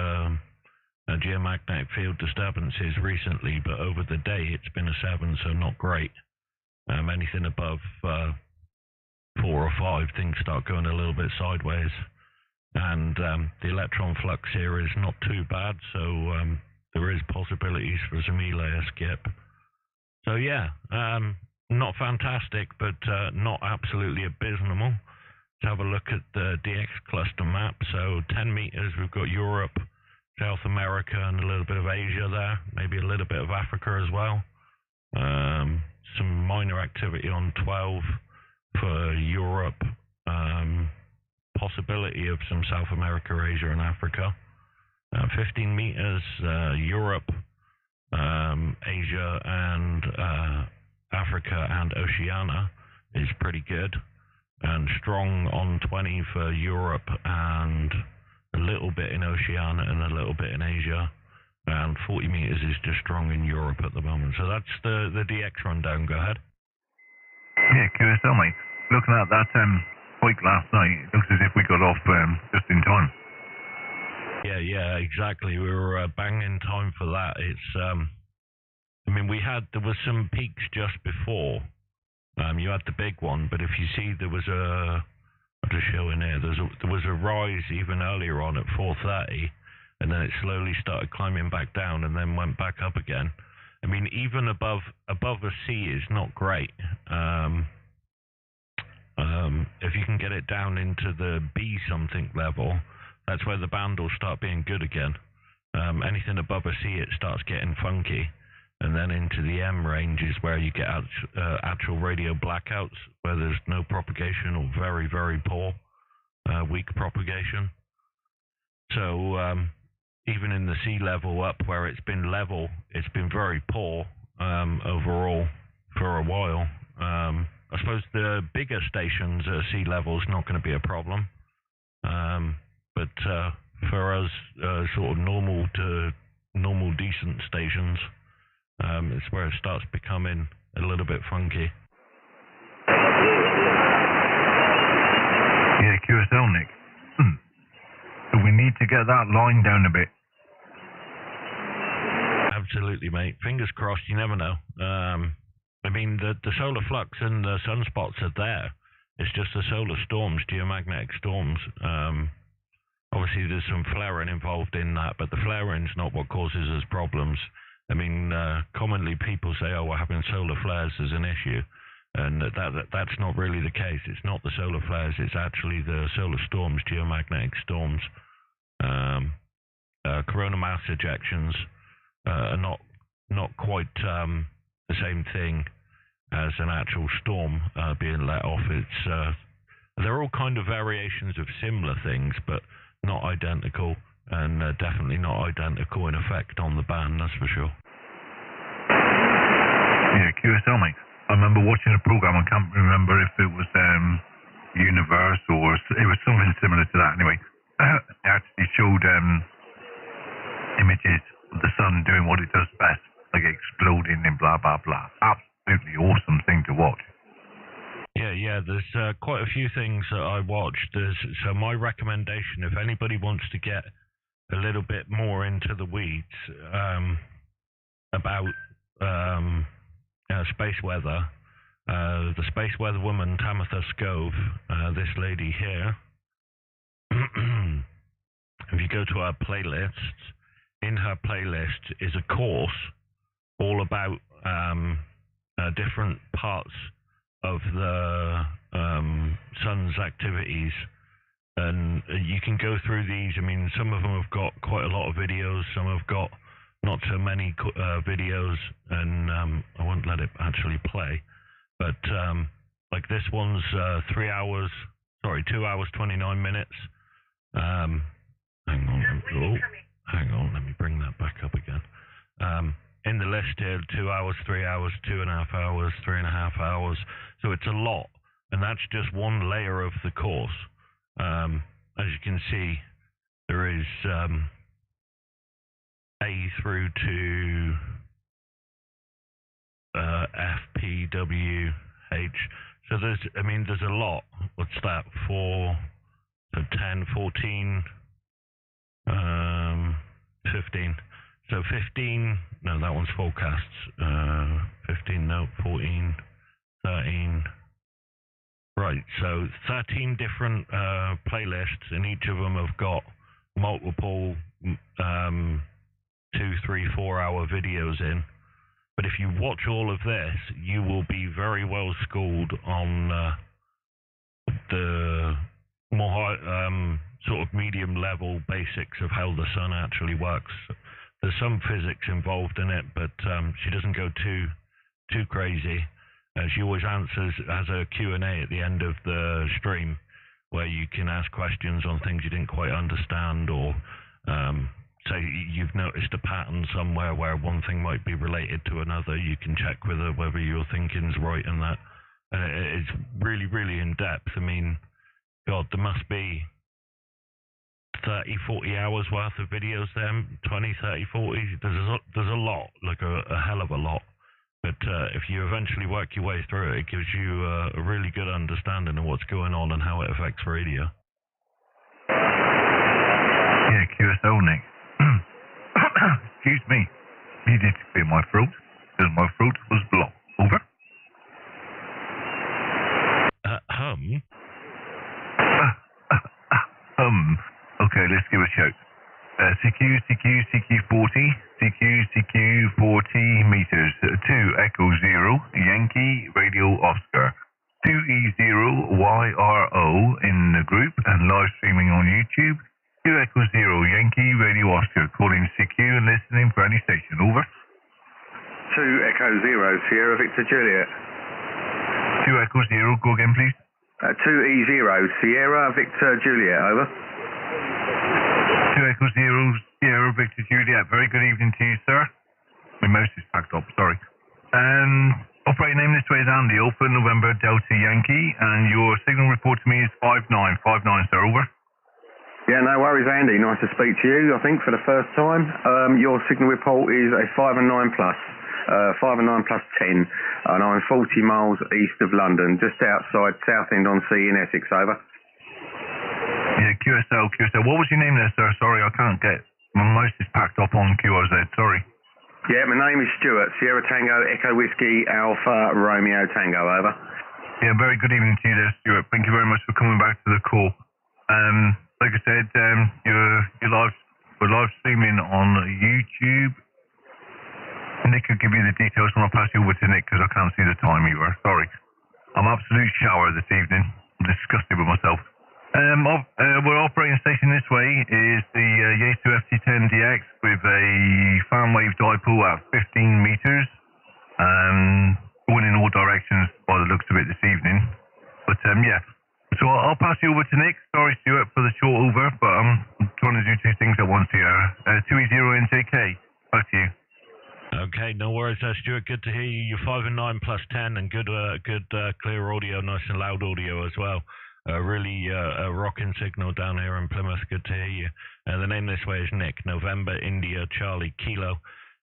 geomagnetic field disturbances recently, but over the day it's been a 7, so not great. Anything above 4 or 5, things start going a little bit sideways. And the electron flux here is not too bad, so there is possibilities for some E-layer skip. So yeah, not fantastic, but not absolutely abysmal. Let's have a look at the DX cluster map. So 10 meters, we've got Europe, South America, and a little bit of Asia there, maybe a little bit of Africa as well. Some minor activity on 12 for Europe, possibility of some South America, Asia, and Africa. 15 meters, Europe, Asia, and Africa, and Oceania is pretty good. And strong on 20 for Europe, and a little bit in Oceania, and a little bit in Asia. And 40 meters is just strong in Europe at the moment. So that's the DX rundown. Go ahead. Yeah, QSL, mate. Looking at that spike last night, it looks as if we got off just in time. Yeah, exactly. We were bang in time for that. It's, I mean, there was some peaks just before. You had the big one, but if you see, there was I'll just show in here. There was a rise even earlier on at 4:30, and then it slowly started climbing back down, and then went back up again. I mean, even above a C is not great. If you can get it down into the B something level, that's where the band will start being good again. Anything above a C, it starts getting funky. And then into the M range is where you get actual radio blackouts, where there's no propagation or very, very poor, weak propagation. So even in the sea level up where it's been level, it's been very poor overall for a while. I suppose the bigger stations at sea level is not going to be a problem. But for us, sort of normal to normal decent stations, it's where it starts becoming a little bit funky. Yeah, QSL, Nick. So we need to get that line down a bit. Absolutely, mate. Fingers crossed, you never know. I mean, the solar flux and the sunspots are there. It's just the solar storms, geomagnetic storms. Obviously, there's some flaring involved in that, but the flaring's not what causes us problems. I mean, commonly people say, oh, we're having solar flares as an issue, and that's not really the case. It's not the solar flares, it's actually the solar storms, geomagnetic storms. Corona mass ejections are not quite the same thing as an actual storm being let off. They're all kind of variations of similar things, but not identical, and definitely not identical in effect on the band, that's for sure. Yeah, QSL, mate. I remember watching a program, I can't remember if it was Universe or it was something similar to that anyway. It actually showed images of the sun doing what it does best, like exploding and blah, blah, blah. Absolutely awesome thing to watch. Yeah, there's quite a few things that I watched. So my recommendation, if anybody wants to get a little bit more into the weeds about space weather, the Space Weather Woman, Tamitha Scove, this lady here, if you go to her playlist, in her playlist is a course all about different parts of the sun's activities, and you can go through these. I mean, some of them have got quite a lot of videos, some have got not so many videos, and I won't let it actually play, but like this one's 2 hours 29 minutes. Hang on, let me bring that back up again. In the list here, 2 hours, 3 hours, 2.5 hours, 3.5 hours. So it's a lot, and that's just one layer of the course. As you can see, there is A through to F, P, W, H. So there's a lot. What's that? 4, so 10, 14, 15. So 15, no, that one's forecasts. 15, no, 14, 13. Right, so 13 different playlists, and each of them have got multiple 2, 3, 4 hour videos in. But if you watch all of this, you will be very well schooled on the more sort of medium level basics of how the sun actually works. There's some physics involved in it, but she doesn't go too crazy. She always answers as a Q&A at the end of the stream, where you can ask questions on things you didn't quite understand, or say you've noticed a pattern somewhere where one thing might be related to another. You can check with her whether your thinking's right and that. It's really, really in depth. I mean, God, there must be 30, 40 hours worth of videos there, 20, 30, 40. There's a lot, like a hell of a lot. But if you eventually work your way through it, it gives you a really good understanding of what's going on and how it affects radio. Yeah, QSO, Nick. Excuse me. Needed to clear my throat, because my throat was blocked. Over. Okay, let's give it a shout. CQ 40 meters. 2 Echo 0 Yankee Radio Oscar. 2e0yro in the group and live streaming on YouTube. 2 Echo 0 Yankee Radio Oscar, calling CQ and listening for any station. Over. 2 Echo 0 Sierra Victor Juliet. 2 Echo 0, go again please. 2e0 Sierra Victor Juliet, over. 2 Echo 0 Sierra Victor Juliet, very good evening to you, sir. My mouse is packed up, sorry. Operator name this way is Andy, Alpha November Delta Yankee, and your signal report to me is 5959, sir, over. Yeah, no worries, Andy. Nice to speak to you, I think, for the first time. Your signal report is a 5 and 9 plus. 5 and 9 plus 10, and I'm 40 miles east of London, just outside Southend on Sea in Essex, over. Yeah, QSL. What was your name there, sir? Sorry, I can't get, my mouse is packed up on QRZ, sorry. Yeah, my name is Stuart, Sierra Tango, Echo Whiskey, Alpha, Romeo Tango, over. Yeah, very good evening to you there, Stuart. Thank you very much for coming back to the call. Like I said, we're live streaming on YouTube. Nick will give you the details when I pass you over to Nick, because I can't see the time either. Sorry. I'm absolute shower this evening. I'm disgusted with myself. We're operating station this way is the Yaesu FT10DX with a fan wave dipole at 15 meters. Going in all directions by the looks of it this evening. But yeah. So I'll pass you over to Nick. Sorry, Stuart, for the short over, but I'm trying to do two things at once here. 2e0njk. Back to you. Okay, no worries, Stuart. Good to hear you. You're 5 and 9 plus 10, and good clear audio, nice and loud audio as well. Really a rocking signal down here in Plymouth. Good to hear you. The name this way is Nick, November India Charlie Kilo.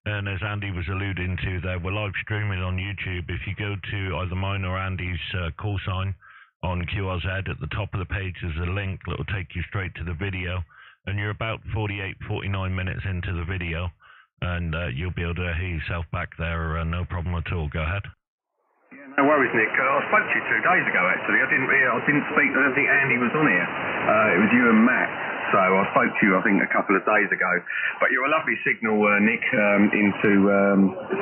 And as Andy was alluding to there, we're live streaming on YouTube. If you go to either mine or Andy's call sign on QRZ, at the top of the page there's a link that will take you straight to the video. And you're about 48, 49 minutes into the video. And you'll be able to hear yourself back there, no problem at all. Go ahead. Yeah, No worries, Nick. I spoke to you 2 days ago, actually. I didn't speak. I don't think Andy was on here. It was you and Matt. So I spoke to you, I think, a couple of days ago. But you're a lovely signal, Nick, into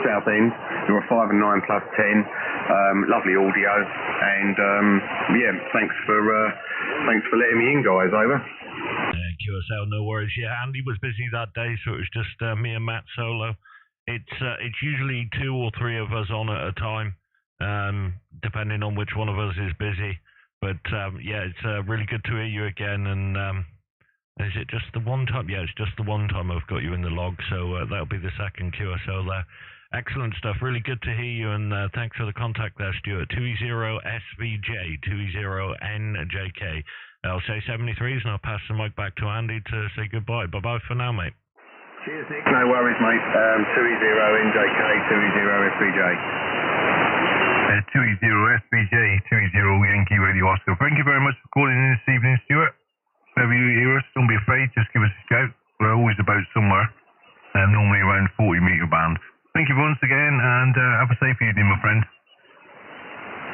South End. You're a 5 and 9 plus 10. Lovely audio. And yeah, thanks for letting me in, guys. Over. QSL, no worries. Yeah, Andy was busy that day, so it was just me and Matt solo. It's usually 2 or 3 of us on at a time, depending on which one of us is busy. But yeah, it's really good to hear you again. And is it just the one time? Yeah, it's just the one time I've got you in the log, so that'll be the second QSL there. Excellent stuff. Really good to hear you, and thanks for the contact there, Stuart. 2e0svj, 2e0njk. I'll say 73s, and I'll pass the mic back to Andy to say goodbye. Bye-bye for now, mate. Cheers, Nick. No worries, mate. 2e0njk, 2e0svj. 2e0svj, 2e0 Radio Oscar. Thank you very much for calling in this evening, Stuart. Whenever you hear us, don't be afraid, just give us a shout. We're always about somewhere, normally around 40-metre band. Thank you once again, and have a safe evening, my friend.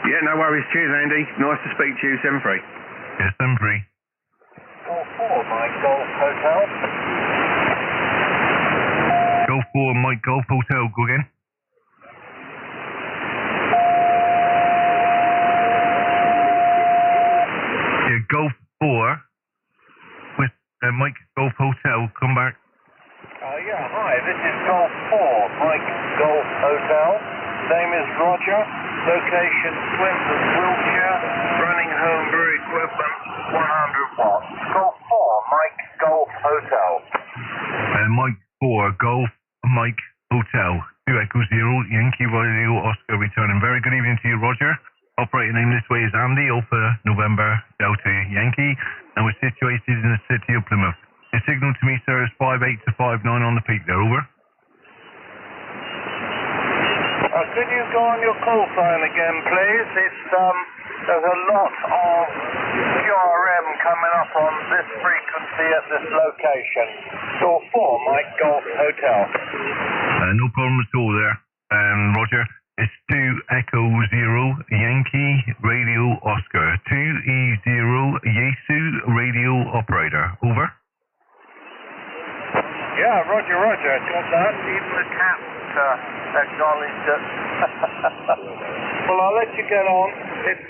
Yeah, no worries. Cheers, Andy. Nice to speak to you, 7-3. Yes, 7-3. 4-4, Mike Golf Hotel. Golf 4, Mike Golf Hotel, go again. Yeah, Golf 4 with Mike Golf Hotel, come back. Yeah, hi, this is Golf 4, Mike Golf Hotel. Name is Roger. Location, Swinton, Wiltshire. Running home brew equipment, 100 watts. Golf 4, Mike Golf Hotel. Mike 4, Golf Mike Hotel. 2 Echo 0, Yankee Radio Oscar returning. Very good evening to you, Roger. Operator name this way is Andy, Alpha November Delta Yankee, and we're situated in the city of Plymouth. Your signal to me, sir, is 58 to 59 on the peak there, over. Could you go on your call sign again, please? There's a lot of QRM coming up on this frequency at this location. Door 4, Mike Golf Hotel. No problem at all there, Roger. It's 2 Echo 0 Yankee Radio Oscar. 2e0yro Radio Operator, over. Yeah, Roger, got that. Even the cat acknowledged it. Well, I'll let you get on. It's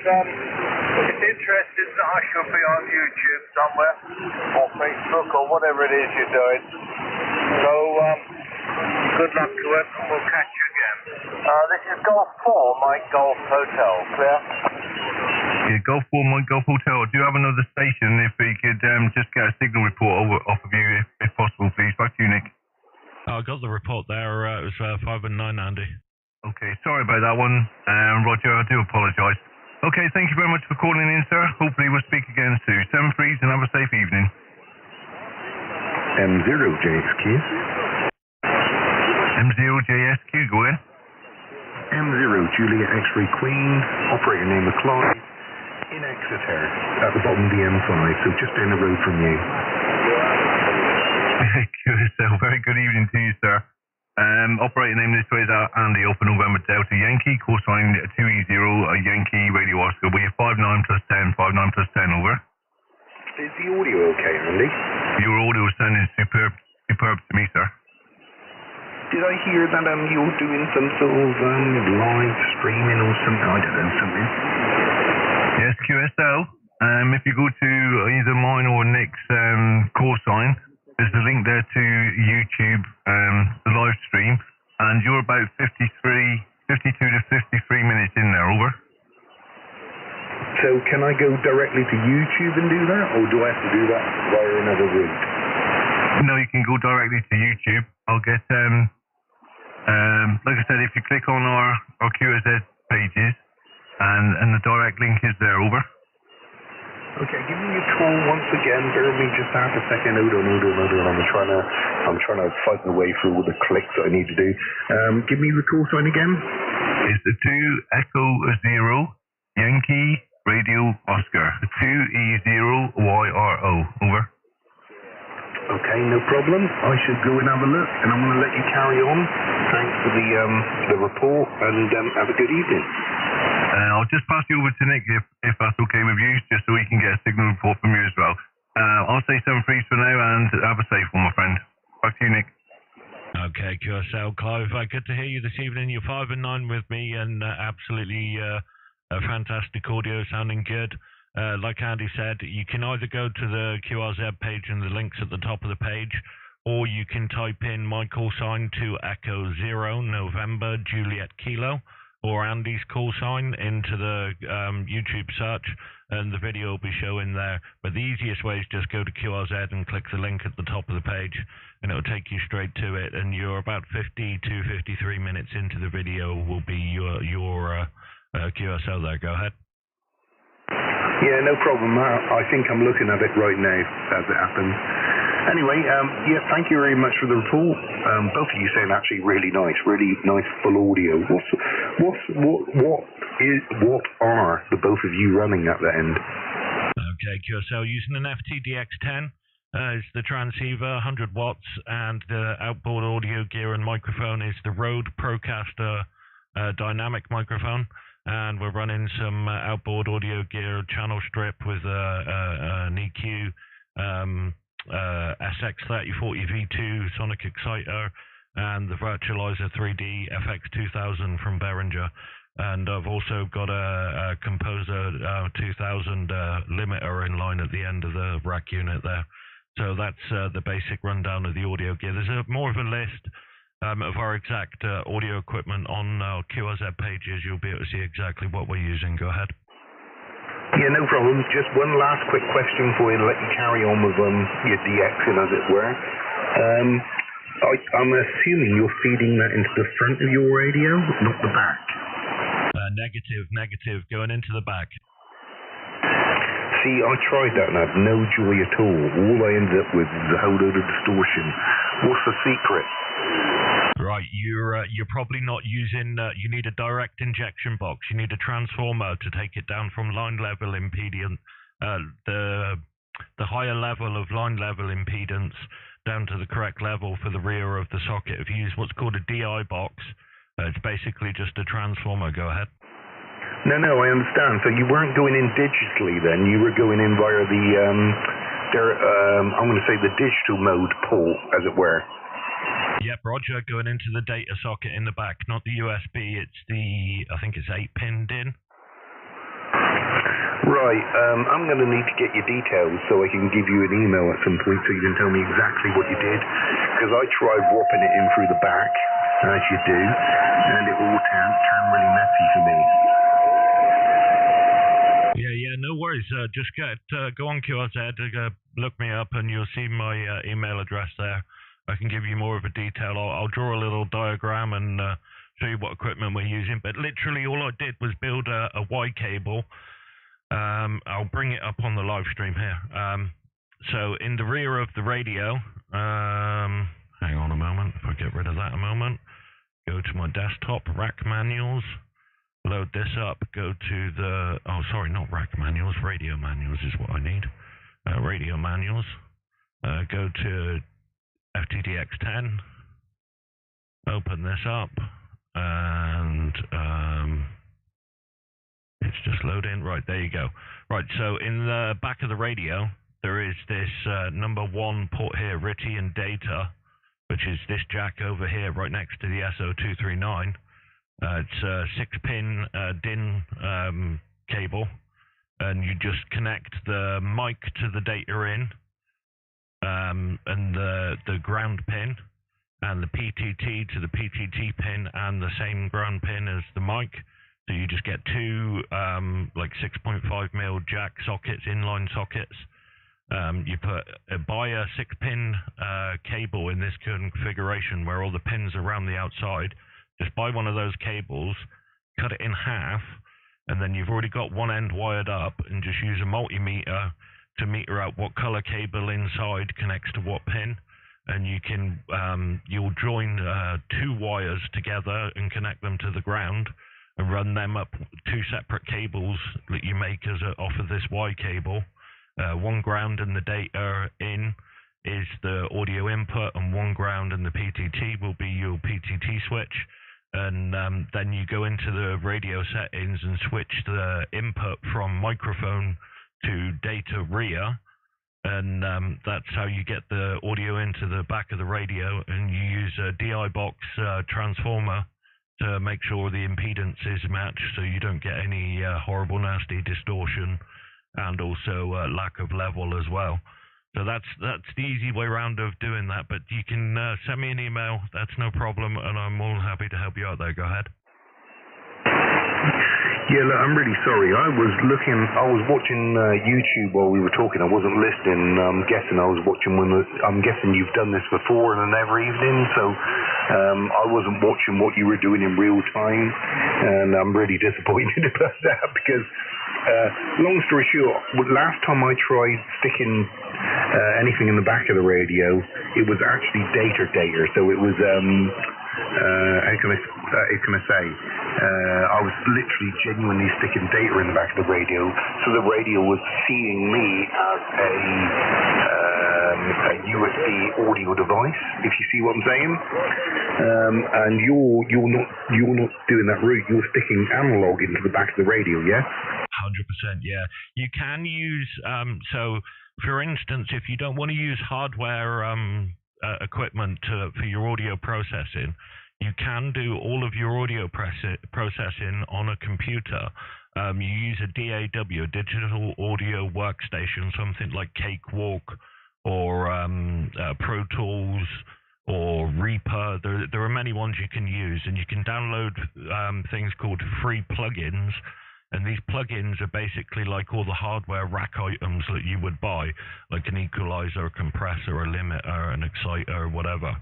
interesting that I should be on YouTube somewhere, or Facebook, or whatever it is you're doing. So, good luck to it, and we'll catch you again. This is Golf 4, Mike Golf Hotel, clear? Yeah, Golf 4, Mike Golf Hotel. I do have another station, if we could just get a signal report off of you, if possible, please. Back to you, Nick. I got the report there. It was 5 and 9, Andy. Okay, sorry about that one, Roger. I do apologise. Okay, thank you very much for calling in, sir. Hopefully we'll speak again soon. 7-3 and have a safe evening. M0JXQ. M0JSQ, go in. M0 Julia X-Ray Queen. Operator name of Clyde. In Exeter. At the bottom of the M5, so just down the road from you. QSL, very good evening to you, sir. Operator name this way is Andy, Alpha November Delta Yankee, call sign 2e0 Yankee Radio Oscar. We're 59 plus 10, 59 plus 10, over. Is the audio okay, Andy? Your audio is sounding superb to me, sir. Did I hear that you're doing some sort of live streaming or something? I don't know, something. Yes, QSL. If you go to either mine or Nick's call sign, there's a link there to YouTube, the live stream, and you're about 52 to 53 minutes in there, over. So can I go directly to YouTube and do that, or do I have to do that via another route? No, you can go directly to YouTube. I'll get, like I said, if you click on our QSZ pages, and the direct link is there, over. Okay, give me a call once again. Bear with me just half a second. Hold on. I'm trying to fight my way through all the clicks that I need to do. Give me the call sign again. It's the 2 Echo 0 Yankee Radio Oscar. 2e0yro, over. Okay, no problem. I should go and have a look, and I'm going to let you carry on. Thanks for the report, and have a good evening. I'll just pass you over to Nick if that's okay with you, just so we can get a signal report from you as well. I'll say 7 3s for now, and have a safe one, my friend. Back to you, Nick. Okay, QSL, Clive, good to hear you this evening. You're 5 and 9 with me, and absolutely a fantastic audio, sounding good. Like Andy said, you can either go to the QRZ page and the links at the top of the page, or you can type in my call sign to Echo 0 November Juliet Kilo, or Andy's call sign into the YouTube search, and the video will be showing there. But the easiest way is just go to QRZ and click the link at the top of the page, and it will take you straight to it. And you're about 50 to 53 minutes into the video will be your QSL there. Go ahead. Yeah, no problem. I think I'm looking at it right now as it happens. Anyway, yeah, thank you very much for the report. Both of you sound actually really nice full audio. What are the both of you running at the end? Okay, QSL using an FTDX10 is the transceiver, 100 watts, and the outboard audio gear and microphone is the Rode Procaster dynamic microphone. And we're running some outboard audio gear channel strip with an EQ SX3040 V2 Sonic Exciter and the Virtualizer 3D FX2000 from Behringer. And I've also got a Composer 2000 limiter in line at the end of the rack unit there. So that's the basic rundown of the audio gear. There's more of a list of our exact audio equipment on our QRZ pages. You'll be able to see exactly what we're using. Go ahead. Yeah, no problem. Just one last quick question for you to let you carry on with your DXing, as it were. I'm assuming you're feeding that into the front of your radio, not the back. Negative, going into the back. See, I tried that and I had no joy at all. All I ended up with was a whole load of distortion. What's the secret? Right, you're probably not using. You need a direct injection box. You need a transformer to take it down from line level impedance, the higher level of line level impedance down to the correct level for the rear of the socket. If you use what's called a DI box, it's basically just a transformer. Go ahead. No, I understand. So you weren't going in digitally then. You were going in via the I'm going to say the digital mode port, as it were. Yep, Roger, going into the data socket in the back, not the USB, it's I think it's 8-pin DIN. Right, I'm going to need to get your details so I can give you an email at some point so you can tell me exactly what you did, because I tried whopping it in through the back, as you do, and it all turned really messy for me. Yeah, no worries. Just go on QRZ, look me up, and you'll see my email address there. I can give you more of a detail. I'll draw a little diagram and show you what equipment we're using. But literally all I did was build a Y cable. I'll bring it up on the live stream here. So in the rear of the radio, hang on a moment, if I get rid of that a moment, go to my desktop, rack manuals, load this up, go to the, oh sorry, not rack manuals, radio manuals is what I need. Radio manuals, go to FTDX10, open this up, and it's just loading. Right, there you go. Right, so in the back of the radio, there is this number 1 port here, RTTY and data, which is this jack over here, right next to the SO239. It's a 6-pin DIN cable, and you just connect the mic to the data in, and the ground pin, and the PTT to the PTT pin, and the same ground pin as the mic. So you just get 2 like 6.5mm jack sockets, inline sockets. You buy a 6-pin cable in this configuration where all the pins are around the outside. Just buy one of those cables, cut it in half, and then you've already got one end wired up, and just use a multimeter to meter out what color cable inside connects to what pin. And you can you'll join 2 wires together and connect them to the ground and run them up 2 separate cables that you make off of this Y cable. One ground and the data in is the audio input, and one ground and the PTT will be your PTT switch. and then you go into the radio settings and switch the input from microphone to data RIA, and that's how you get the audio into the back of the radio, and you use a DI box transformer to make sure the impedance is matched so you don't get any horrible nasty distortion and also lack of level as well. So that's the easy way around of doing that, but you can send me an email, that's no problem, and I'm more than happy to help you out there. Go ahead. Yeah, look, I'm really sorry. I was watching YouTube while we were talking. I wasn't listening. I'm guessing I was watching I'm guessing you've done this before and every evening, so I wasn't watching what you were doing in real time, and I'm really disappointed about that because, long story short, last time I tried sticking anything in the back of the radio, it was actually data, so it was how can I say? I was literally genuinely sticking data in the back of the radio, so the radio was seeing me as a USB audio device, if you see what I'm saying. And you're not doing that route. You're sticking analog into the back of the radio, yeah? 100%, yeah. You can use so, for instance, if you don't want to use hardware equipment for your audio processing, you can do all of your audio processing on a computer. You use a DAW, a digital audio workstation, something like Cakewalk or Pro Tools or Reaper. There are many ones you can use, and you can download things called free plugins. And these plugins are basically like all the hardware rack items that you would buy, like an equalizer, a compressor, a limiter, an exciter, or whatever.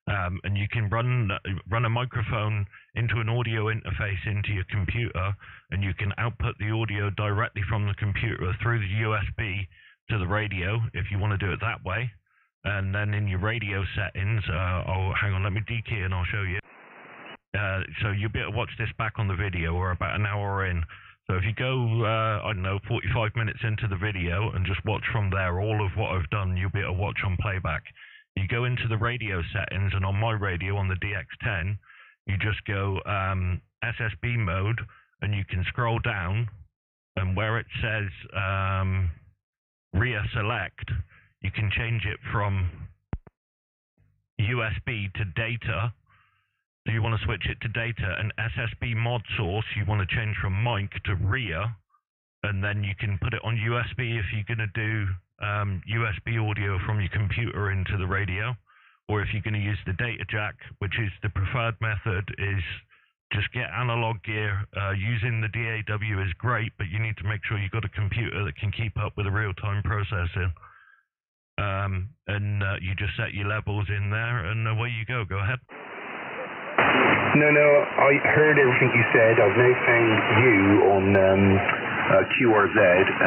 And you can run a microphone into an audio interface into your computer, and you can output the audio directly from the computer through the USB to the radio if you want to do it that way. And then in your radio settings, hang on, let me dekey and I'll show you. So you'll be able to watch this back on the video. We're about an hour in. So if you go, I don't know, 45 minutes into the video and just watch from there, all of what I've done, you'll be able to watch on playback. You go into the radio settings, and on my radio, on the DX10, you just go SSB mode, and you can scroll down, and where it says RIA select, you can change it from USB to data. So you want to switch it to data, and SSB mod source, you want to change from mic to RIA, and then you can put it on USB if you're going to do USB audio from your computer into the radio, or if you're going to use the data jack, which is the preferred method, is just get analog gear. Using the DAW is great, but you need to make sure you've got a computer that can keep up with the real-time processing. And you just set your levels in there, and away you go. Go ahead. No, I heard everything you said. I've now found you on QRZ,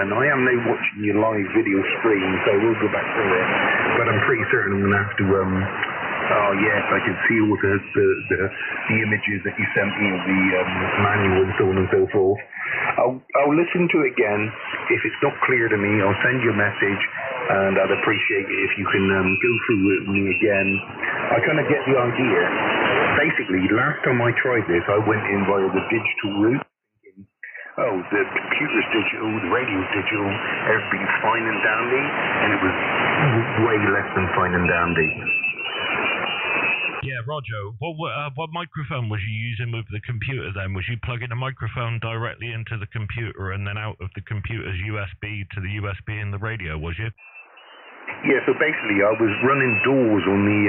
and I am now watching your live video stream, so I will go back through it. But I'm pretty certain I'm going to have to, oh yes, I can see all the images that you sent me of the manual and so on and so forth. I'll listen to it again. If it's not clear to me, I'll send you a message, and I'd appreciate it if you can go through it with me again. I kind of get the idea. Basically, last time I tried this, I went in via the digital route, thinking, oh, the computer's digital, the radio's digital, everything's fine and dandy, and it was way less than fine and dandy. Yeah, Roger, what microphone was you using with the computer then? Was you plugging a microphone directly into the computer and then out of the computer's USB to the USB in the radio, was you? Yeah, so basically I was running doors on the,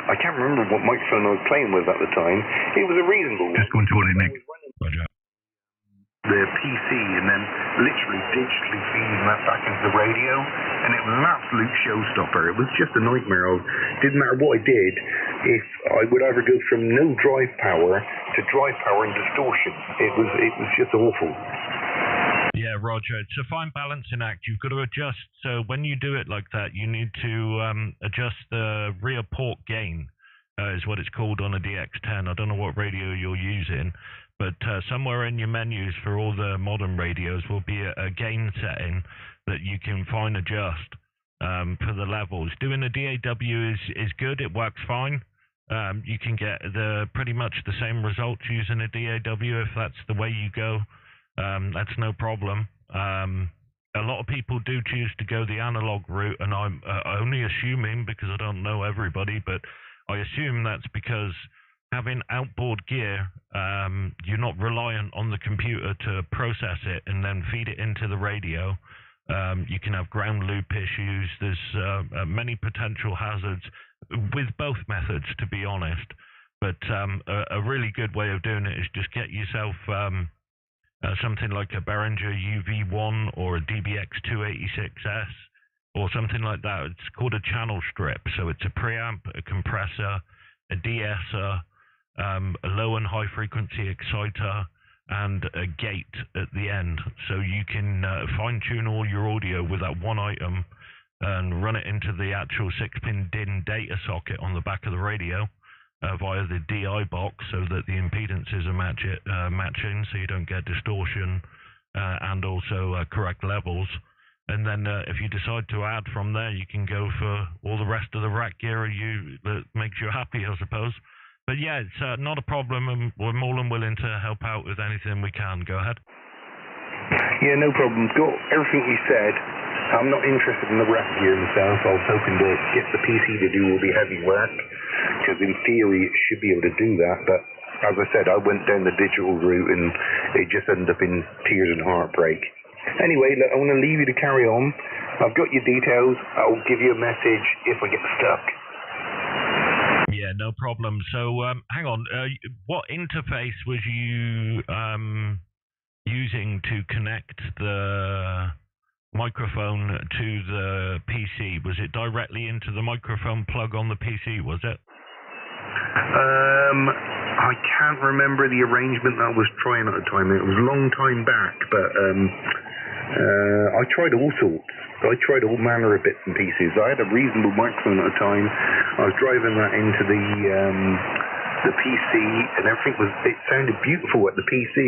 I can't remember what microphone I was playing with at the time. It was a reasonable one. Just going to order Nick. Roger. The PC, and then literally digitally feeding that back into the radio, and it was an absolute showstopper. It was just a nightmare. Didn't matter what I did, if I would either go from no drive power to drive power and distortion. It was just awful. Yeah, Roger, it's a fine balancing act. You've got to adjust. So when you do it like that, you need to adjust the rear port gain, is what it's called on a DX10. I don't know what radio you're using, but somewhere in your menus for all the modern radios will be a gain setting that you can fine adjust for the levels. Doing a DAW is good. It works fine. You can get pretty much the same results using a DAW if that's the way you go. That's no problem. A lot of people do choose to go the analog route, and I'm only assuming because I don't know everybody, but I assume that's because having outboard gear, you're not reliant on the computer to process it and then feed it into the radio. You can have ground loop issues. There's many potential hazards with both methods, to be honest. But a really good way of doing it is just get yourself something like a Behringer UV1 or a DBX286S or something like that. It's called a channel strip. So it's a preamp, a compressor, a de-esser, a low and high frequency exciter, and a gate at the end. So you can fine tune all your audio with that one item and run it into the actual 6-pin DIN data socket on the back of the radio via the DI box, so that the impedances are matching, so you don't get distortion and also correct levels. And then if you decide to add from there, you can go for all the rest of the rack gear that makes you happy, I suppose. But yeah, it's not a problem, and we're more than willing to help out with anything we can. Go ahead. Yeah, no problem. Got everything you said. I'm not interested in the rack gear myself. I was hoping to get the PC to do all the heavy work, because in theory it should be able to do that, but as I said, I went down the digital route and it just ended up in tears and heartbreak. Anyway, look, I want to leave you to carry on. I've got your details. I'll give you a message if I get stuck. Yeah, no problem. So, hang on. What interface was you using to connect the microphone to the PC? Was it directly into the microphone plug on the PC, was it? I can't remember the arrangement that I was trying at the time. It was a long time back, but I tried all sorts. I tried all manner of bits and pieces. I had a reasonable microphone at the time. I was driving that into the PC, and it sounded beautiful at the PC,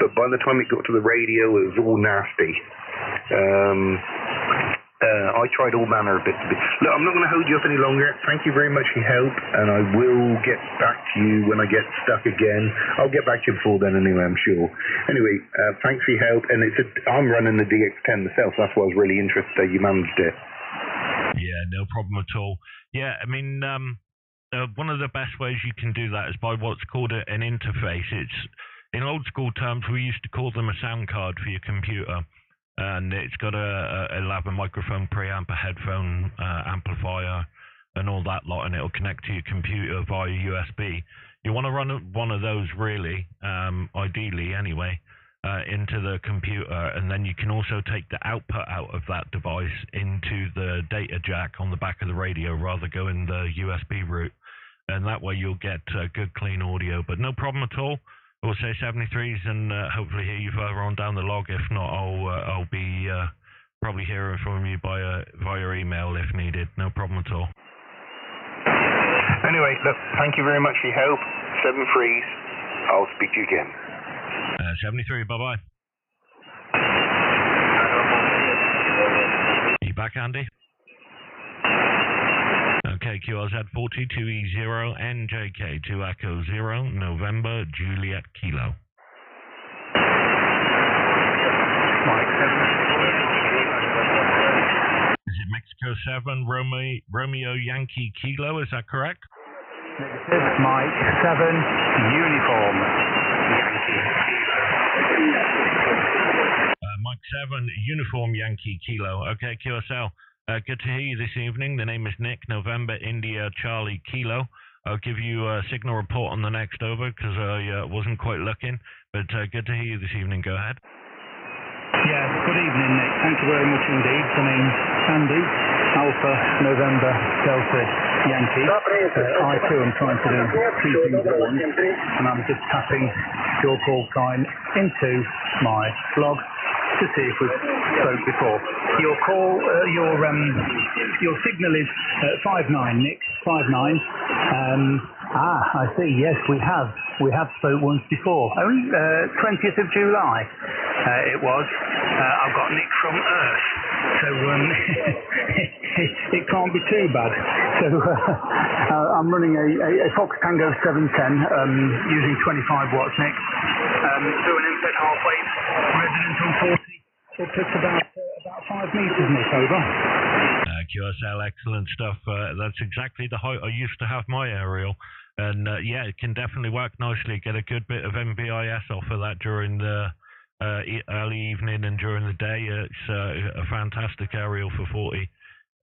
but by the time it got to the radio, it was all nasty. I tried all manner of bits. Look, I'm not going to hold you up any longer. Thank you very much for your help, and I will get back to you when I get stuck again. I'll get back to you before then anyway, I'm sure. Anyway, thanks for your help, and I'm running the DX10 myself, so that's why I was really interested that you managed it. Yeah, no problem at all. Yeah, I mean, one of the best ways you can do that is by what's called an interface. It's, in old school terms, we used to call them a sound card for your computer. And it's got it'll have a microphone preamp, a headphone amplifier, and all that lot, and it'll connect to your computer via USB. You want to run one of those, really, ideally anyway, into the computer, and then you can also take the output out of that device into the data jack on the back of the radio, rather going the USB route, and that way you'll get good clean audio. But no problem at all. We'll say 73s and hopefully hear you further on down the log. If not, I'll be probably hearing from you via email if needed. No problem at all. Anyway, look, thank you very much for your help. 73s. I'll speak to you again. 73, bye-bye. Are you back, Andy? Okay, QRZ 40 2e0njk 2 Echo 0 November Juliet Kilo. Is it Mexico 7 Romeo Yankee Kilo? Is that correct? Negative, Mike 7 Uniform Mike 7 Uniform Yankee Kilo. Okay, QSL. Good to hear you this evening. The name is Nick, November, India, Charlie, Kilo. I'll give you a signal report on the next over because I wasn't quite looking, but good to hear you this evening. Go ahead. Yeah, good evening, Nick. Thank you very much indeed. My name's Andy, Alpha, November, Delta, Yankee. I too am trying to do two things at once, and I'm just tapping your call sign into my log to see if we've spoke before. Your call, your signal is 59, Nick, 59. I see. Yes, we have spoke once before. Only 20th of July. It was. I've got Nick from Earth, so it can't be too bad. So I'm running a Fox Tango 710 using 25 watts, Nick. Through an MZ half-wave, resident on 40. It took about 5 meters, Nick, over. QSL, excellent stuff. That's exactly the height I used to have my aerial. And yeah, it can definitely work nicely. Get a good bit of MVIS off of that during the early evening and during the day. It's a fantastic aerial for 40.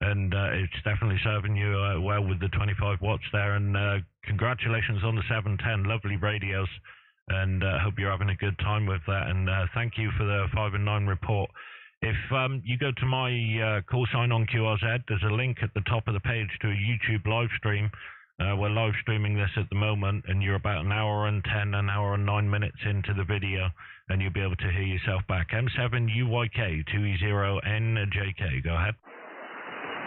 And it's definitely serving you well with the 25 watts there. And congratulations on the 710. Lovely radios. And hope you're having a good time with that. And thank you for the 5 and 9 report. If you go to my call sign on QRZ, there's a link at the top of the page to a YouTube live stream. We're live streaming this at the moment, and you're about an hour and 10, an hour and 9 minutes into the video, and you'll be able to hear yourself back. M3pxp, 2e0njk. Go ahead.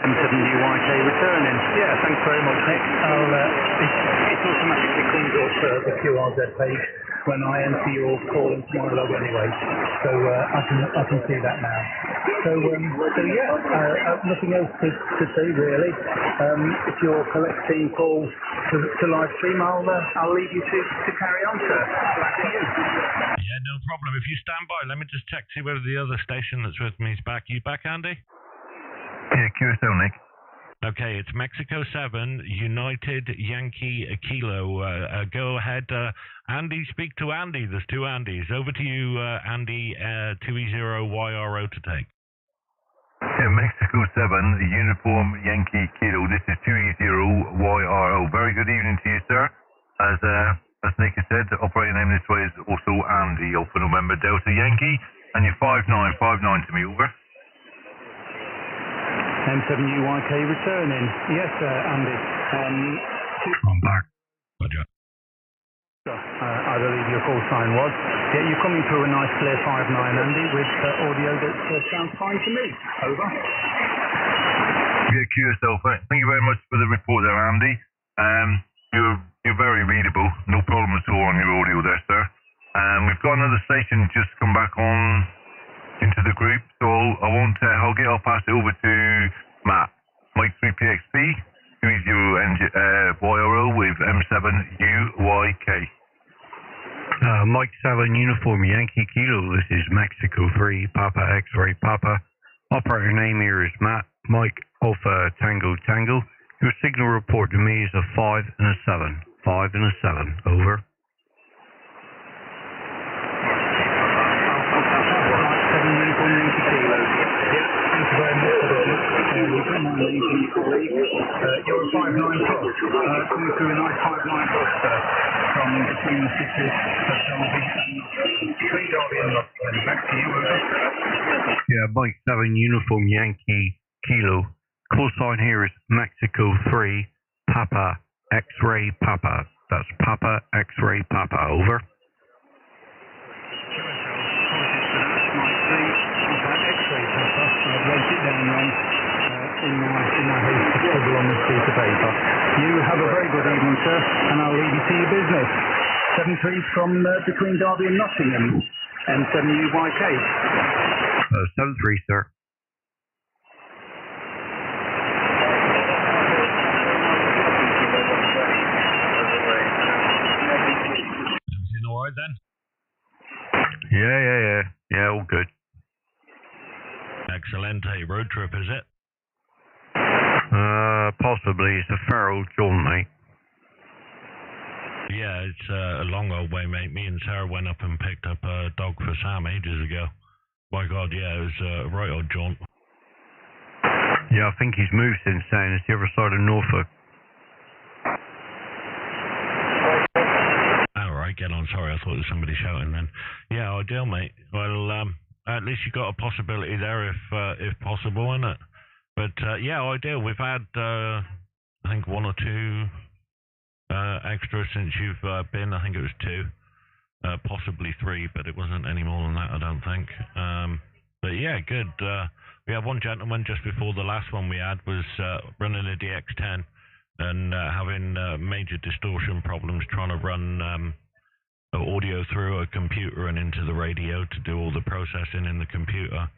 M3pxp returning. Yeah, thanks very much, Nick. It automatically comes up the QRZ page when I enter your call into my log anyway, so I can see that now. So yeah, nothing else to see really. If you're collecting calls to live stream, I'll leave you to carry on, sir. Back to you. Yeah, no problem. If you stand by, let me just check see whether the other station that's with me is back. You back, Andy? Yeah, QSL, Nick. Okay, it's Mexico 7, United Yankee Kilo. Go ahead. Andy, speak to Andy. There's two Andys. Over to you, Andy, 2e0yro to take. Yeah, Mexico 7, Uniform Yankee Kilo. This is 2e0yro. Very good evening to you, sir. As Nick has said, the operator name this way is also Andy, Alpha November Delta Yankee. And you're 5959 to me, over. M3pxp returning. Yes, Andy. I'm back. Roger. I believe your call sign was. Yeah, you're coming through a nice clear 5.9, Andy, with audio that sounds fine to me. Over. Yeah, QSL, thank you very much for the report there, Andy. You're very readable. No problem at all on your audio there, sir. We've got another station just come back on into the group, so I'll pass it over to Matt. m3pxp, 2e0yro with M7UYK. Mike 7 Uniform Yankee Kilo, this is Mexico 3, Papa X-Ray Papa. Operator name here is Matt, Mike Alpha Tango Tango. Your signal report to me is a 5 and a 7. 5 and a 7, over. You're a 5.9 plus, coming through a nice 5.9 plus, from between the cities of Derby and Nottingham. Back to you, over. Yeah, Mike 7 Uniform Yankee Kilo. Call sign here is Mexico 3, Papa X-Ray Papa. That's Papa X-Ray Papa, over. I've wrote it down wrong in my haste to scribble on this piece of paper. You have a very good evening, sir, and I'll leave you to your business. 7-3 from between Derby and Nottingham, M7UYK. 7-3, sir. Everything all right then? Yeah, all good. Excellent. Road trip, is it? Possibly. It's a fair old jaunt, mate. Yeah, it's a long old way, mate. Me and Sarah went up and picked up a dog for Sam ages ago. My God, yeah, it was a right old jaunt. Yeah, I think he's moved since then. It's the other side of Norfolk. Alright, get on. Sorry, I thought there was somebody shouting then. Yeah, ideal, mate. Well, at least you got a possibility there if possible, isn't it? But yeah, ideal. We've had I think 1 or 2 extras since you've been. I think it was 2, possibly 3, but it wasn't any more than that, I don't think. But yeah, good. We had one gentleman just before the last one we had was running a DX10 and having major distortion problems trying to run audio through a computer and into the radio to do all the processing in the computer.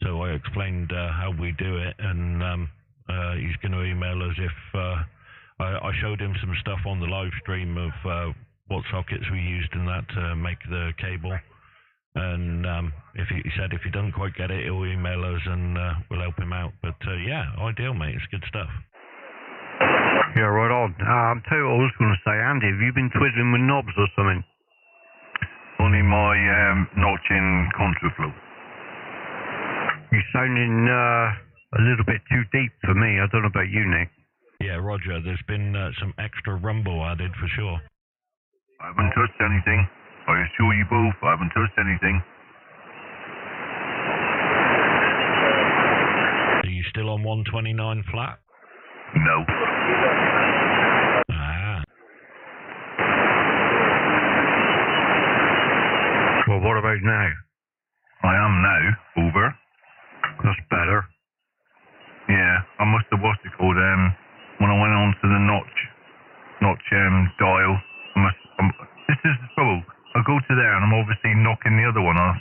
So I explained how we do it, and he's going to email us if I showed him some stuff on the live stream of what sockets we used in that to make the cable. And he said if he doesn't quite get it, he'll email us and we'll help him out. But yeah, ideal, mate. It's good stuff. Yeah, right on. Tell you what I was going to say, Andy, have you been twiddling with knobs or something? Only my notching contraflow. You're sounding a little bit too deep for me. I don't know about you, Nick. Yeah, Roger. There's been some extra rumble added for sure. I haven't touched anything. I assure you both, I haven't touched anything. Are you still on 129 flat? No. Ah. Well, what about now? I am now. Over. That's better. Yeah, I must have what's it called, when I went on to the notch dial, this is the trouble. I go to there and I'm obviously knocking the other one off.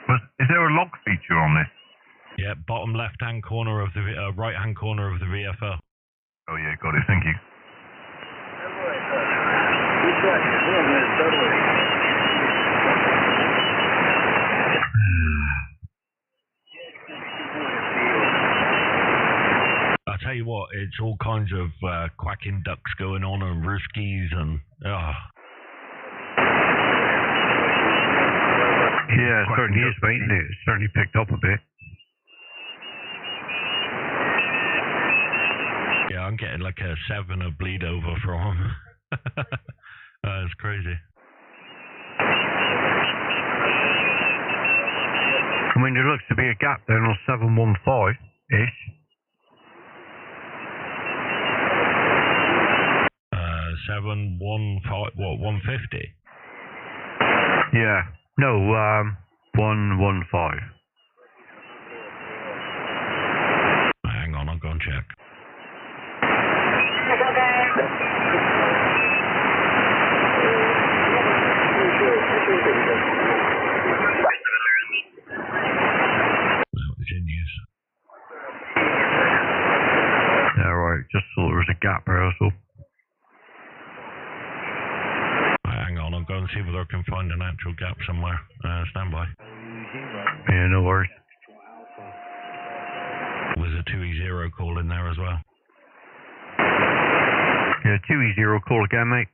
But is there a lock feature on this? Yeah, bottom left-hand corner of the right-hand corner of the VFL. Oh yeah, got it. Thank you. I tell you what, it's all kinds of quacking ducks going on and rooskies and Yeah, it certainly is, mate. It's certainly picked up a bit. Yeah, I'm getting like a 7 of bleed over from him. It's crazy. I mean, there looks to be a gap there on 715-ish. 715, what, 150? Yeah. No, 115. Hang on, I'll go and check. That was in use. Yeah, right. Just thought there was a gap there, so. Hang on, I'll go and see whether I can find an actual gap somewhere. Stand by. Yeah, no worries. There's a 2e0 call in there as well. Yeah, 2e0 call again, mate.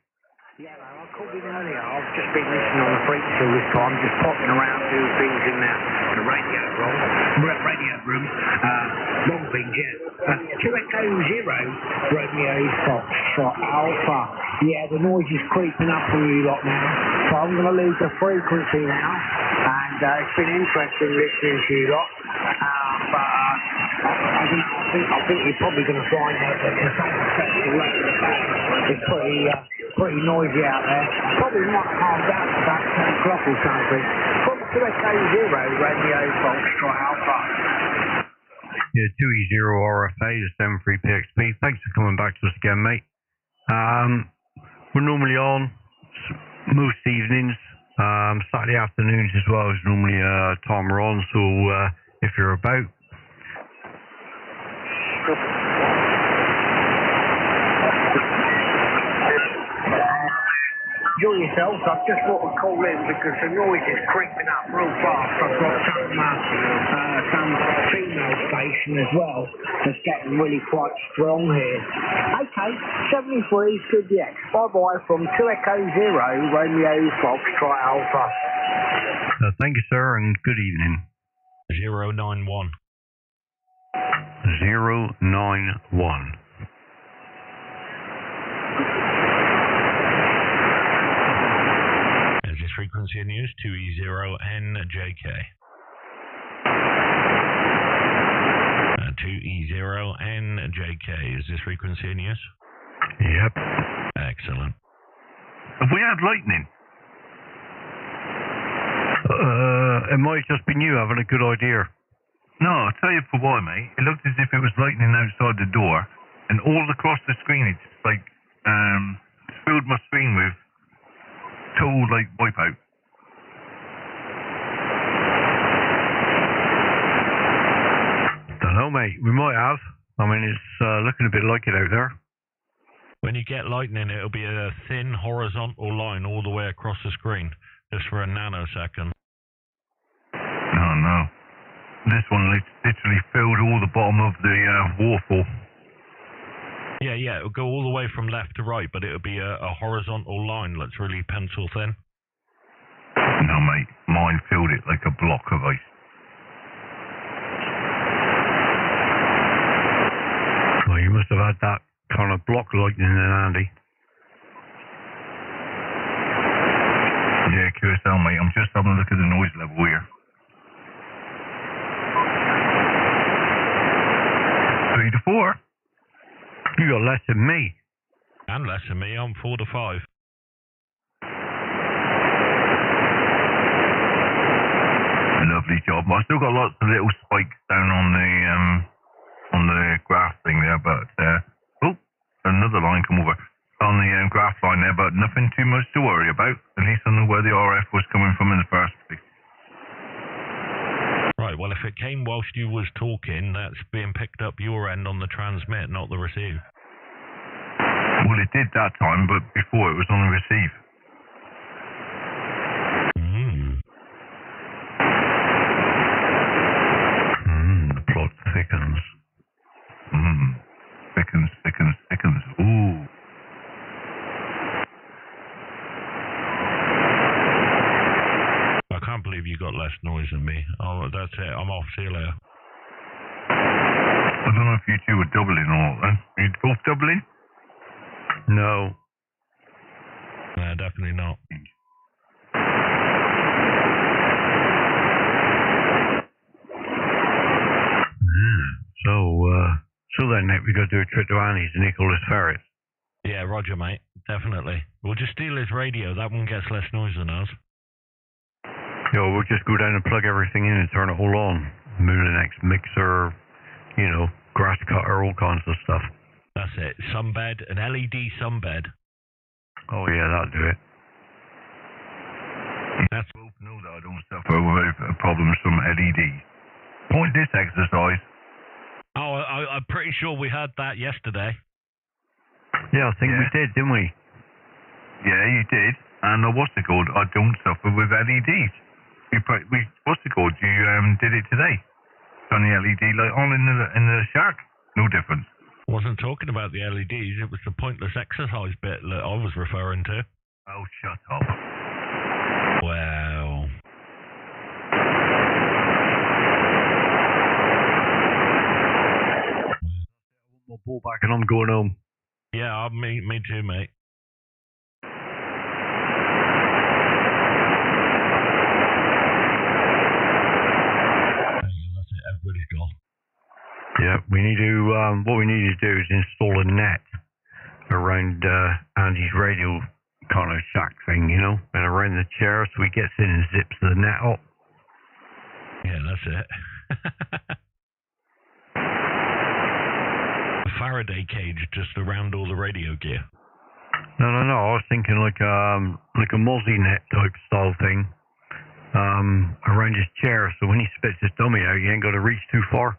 Yeah, I called in earlier. I've just been listening on the frequency all this time, just popping around doing things in the radio room. Long things, yeah. 2e0, Romeo Foxtrot Alpha. Yeah, the noise is creeping up for you lot now, so I'm going to lose the frequency now. And it's been interesting listening to you lot. But I think you're probably going to find that the sound effects all over the back is pretty noisy out there. Probably might calm down at about 10 o'clock or something. From 2e0, Romeo Foxtrot Alpha. Yeah, 2e0 RFA, the m3pxp. Thanks for coming back to us again, mate. We're normally on most evenings. Saturday afternoons as well is normally a time we're on, so if you're about. Enjoy yourselves. I just thought I'd call in because the noise is creeping up real fast. I've got some female station as well that's getting really quite strong here. Okay, 73 is good, yeah. Bye-bye from 2e0, Romeo Foxtrot Alpha. Thank you, sir, and good evening. 091. 091. Is this frequency in use? 2e0njk. 2e0njk. Is this frequency in use? Yep. Excellent. Have we had lightning? It might just be you having a good idea. No, I'll tell you for why, mate. It looked as if it was lightning outside the door, and all across the screen, it's like, filled my screen with total, like, wipeout. Don't know, mate. We might have. I mean, it's looking a bit like it out there. When you get lightning, it'll be a thin horizontal line all the way across the screen, just for a nanosecond. Oh no. This one literally filled all the bottom of the waterfall. Yeah, it'll go all the way from left to right, but it'll be a horizontal line that's really pencil thin. No, mate, mine filled it like a block of ice. Well, you must have had that kind of block lightning then, Andy. Yeah, QSL, mate, I'm just having a look at the noise level here. 3 to 4. You got less than me. And less than me, I'm 4 to 5. Lovely job. I still got lots of little spikes down on the graph thing there, but another line come over on the graph line there, but nothing too much to worry about. At least I know where the RF was coming from in the first place. Right, well, if it came whilst you was talking, that's being picked up your end on the transmit, not the receive. Well, it did that time, but before it was on the receive. The plot thickens. Thickens. Ooh. I can't believe you got less noise than me. Oh, that's it. I'm off. See you later. I don't know if you two were doubling or not then. Are you both doubling? No. No, definitely not. So then, Nick, we got to do a trip to Annie's and Nicholas Ferret. Yeah, roger, mate. Definitely. We'll just steal his radio. That one gets less noise than ours. Yeah, we'll just go down and plug everything in and turn it all on. Moolinex mixer, grass cutter, all kinds of stuff. That's it. Sunbed, an LED sunbed. Oh yeah, that'll do it. That's both know that I don't suffer with problems from LEDs. Point this exercise. Oh, I'm pretty sure we had that yesterday. Yeah, I think we did, didn't we? Yeah, you did. And what's it called? I don't suffer with LEDs. What's it called? You did it today. Turn the LED light on in the shack. No difference. Wasn't talking about the LEDs. It was the pointless exercise bit that I was referring to. Oh, shut up. Wow. My ball back and I'm going home. Yeah, me too, mate. That's it. Everybody's gone. Yeah, we need to. What we need to do is install a net around Andy's radio kind of shack thing, and around the chair, so he gets in and zips the net up. Yeah, that's it. A Faraday cage just around all the radio gear. No. I was thinking like a mozzie net type style thing around his chair, so when he spits his dummy out, you ain't got to reach too far.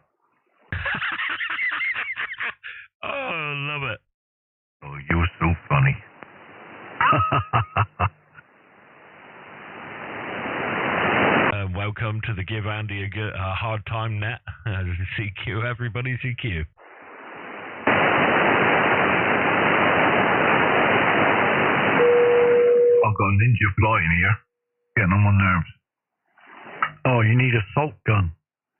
Oh, I love it. Oh, you're so funny. Welcome to the Give Andy a Hard Time net. CQ, everybody CQ. I've got a ninja flying here. Getting on my nerves. Oh, you need a assault gun.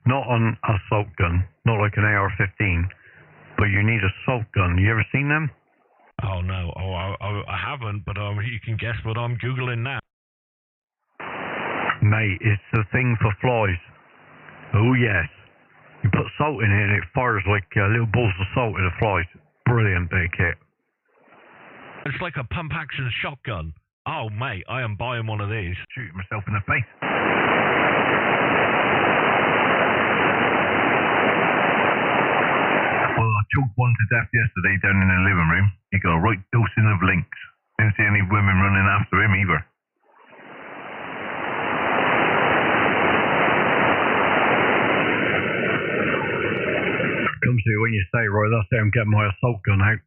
Not an assault gun. Not like an AR-15. But you need a assault gun. You ever seen them? Oh, no. I haven't, but you can guess what I'm Googling now. Mate, it's the thing for flies. Oh, yes. You put salt in it and it fires like little balls of salt at the flies. Brilliant big kit. It's like a pump action shotgun. Oh, mate, I am buying one of these. Shooting myself in the face. Well, I choked one to death yesterday down in the living room. He got a right dosing of links. Didn't see any women running after him either. Comes to when you say, right, that's it, I'm getting my assault gun out.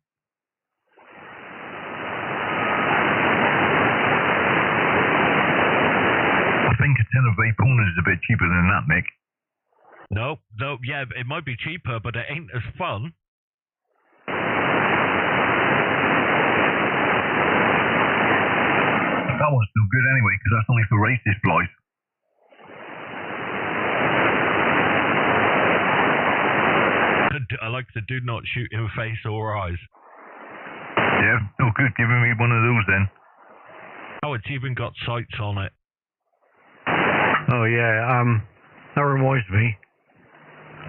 tin of vape owners is a bit cheaper than that, Nick. No, yeah, it might be cheaper, but it ain't as fun. That one's still good anyway, because that's only for racist flies. I like the do not shoot in face or eyes. Yeah, oh good, giving me one of those then. Oh, it's even got sights on it. Oh yeah, that reminds me.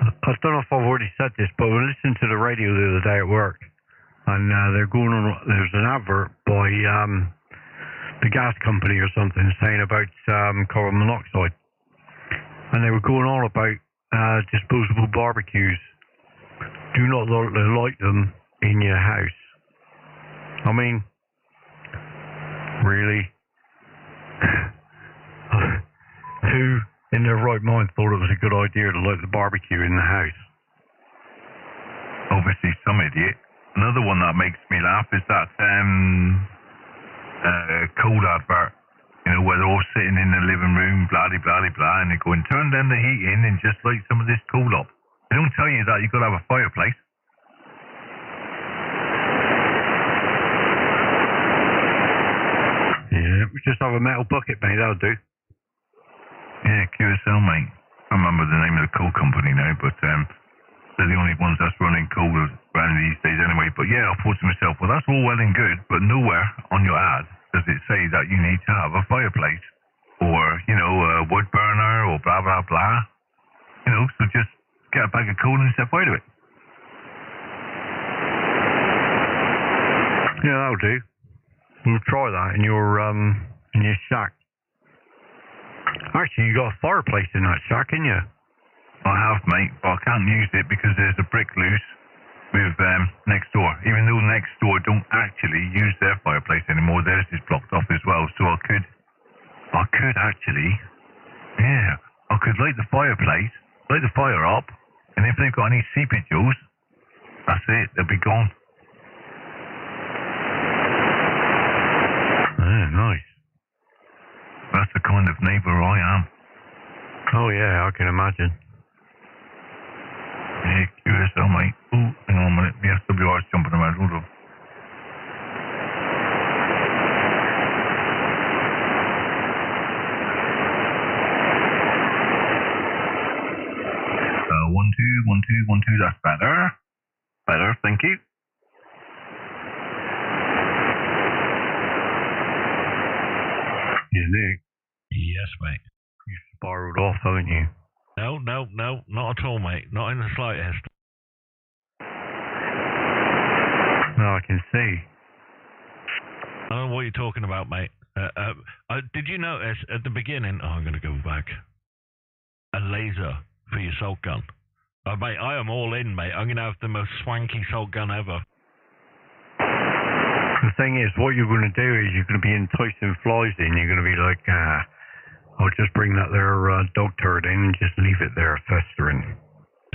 I don't know if I've already said this, but we listened to the radio the other day at work, and they're going on. There's an advert by the gas company or something saying about carbon monoxide, and they were going on about disposable barbecues. Do not light them in your house. I mean, really? Who in their right mind thought it was a good idea to light the barbecue in the house? Obviously some idiot. Another one that makes me laugh is that cold advert. You know, where they're all sitting in the living room, blah de blah de blah, and they're going, turn down the heating and just light some of this coal up. They don't tell you that you've got to have a fireplace. Yeah, we just have a metal bucket, mate, that'll do. Yeah, QSL, mate. I can't remember the name of the coal company now, but they're the only ones that's running coal around these days anyway. But yeah, I thought to myself, well, that's all well and good, but nowhere on your ad does it say that you need to have a fireplace or, you know, a wood burner or blah, blah, blah. You know, so just get a bag of coal and set fire to it. Yeah, that'll do. We'll try that in your shack. Actually, you got a fireplace in that shack, ain't you? I have, mate, but I can't use it because there's a brick loose with next door. Even though next door don't actually use their fireplace anymore, theirs is blocked off as well. So I could actually, yeah, I could light the fireplace, light the fire up, and if they've got any seepages, that's it, they'll be gone. Yeah, nice. That's the kind of neighbour I am. Oh yeah, I can imagine. Yeah, QSL, mate. Oh, hang on a minute. The SWR's jumping around. Hold on. One, two, 1, 2. That's better. Better, thank you. Yeah, Nick. Yes, mate. You spiraled off, haven't you? No, not at all, mate. Not in the slightest. No, I can see. I don't know what you're talking about, mate. Did you notice at the beginning? Oh, I'm going to go back. A laser for your salt gun. Oh, mate, I am all in, mate. I'm going to have the most swanky salt gun ever. The thing is, what you're going to do is you're going to be enticing flies in. You're going to be like, I'll just bring that there dog turd in and just leave it there festering.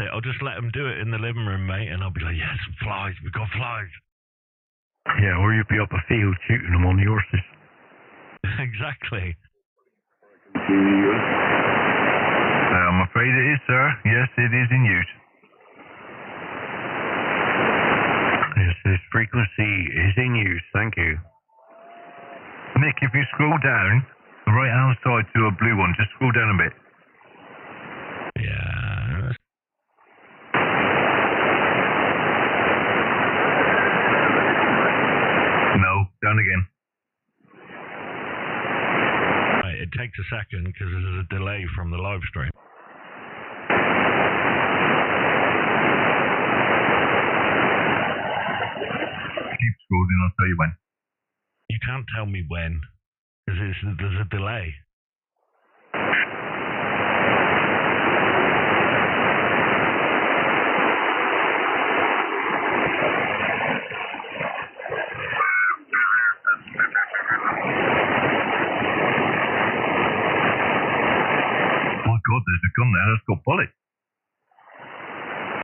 Yeah, I'll just let them do it in the living room, mate, and I'll be like, yes, flies, we've got flies. Yeah, or you'll be up a field shooting them on the horses. Exactly. I'm afraid it is, sir. Yes, it is in use. Yes, this frequency is in use, thank you. Nick, if you scroll down, the right-hand side to a blue one, just scroll down a bit. Yeah. No, down again. Right, it takes a second because there's a delay from the live stream. Keep scrolling, I'll tell you when. You can't tell me when, because there's a delay. My God, there's a gun there that's got bullets.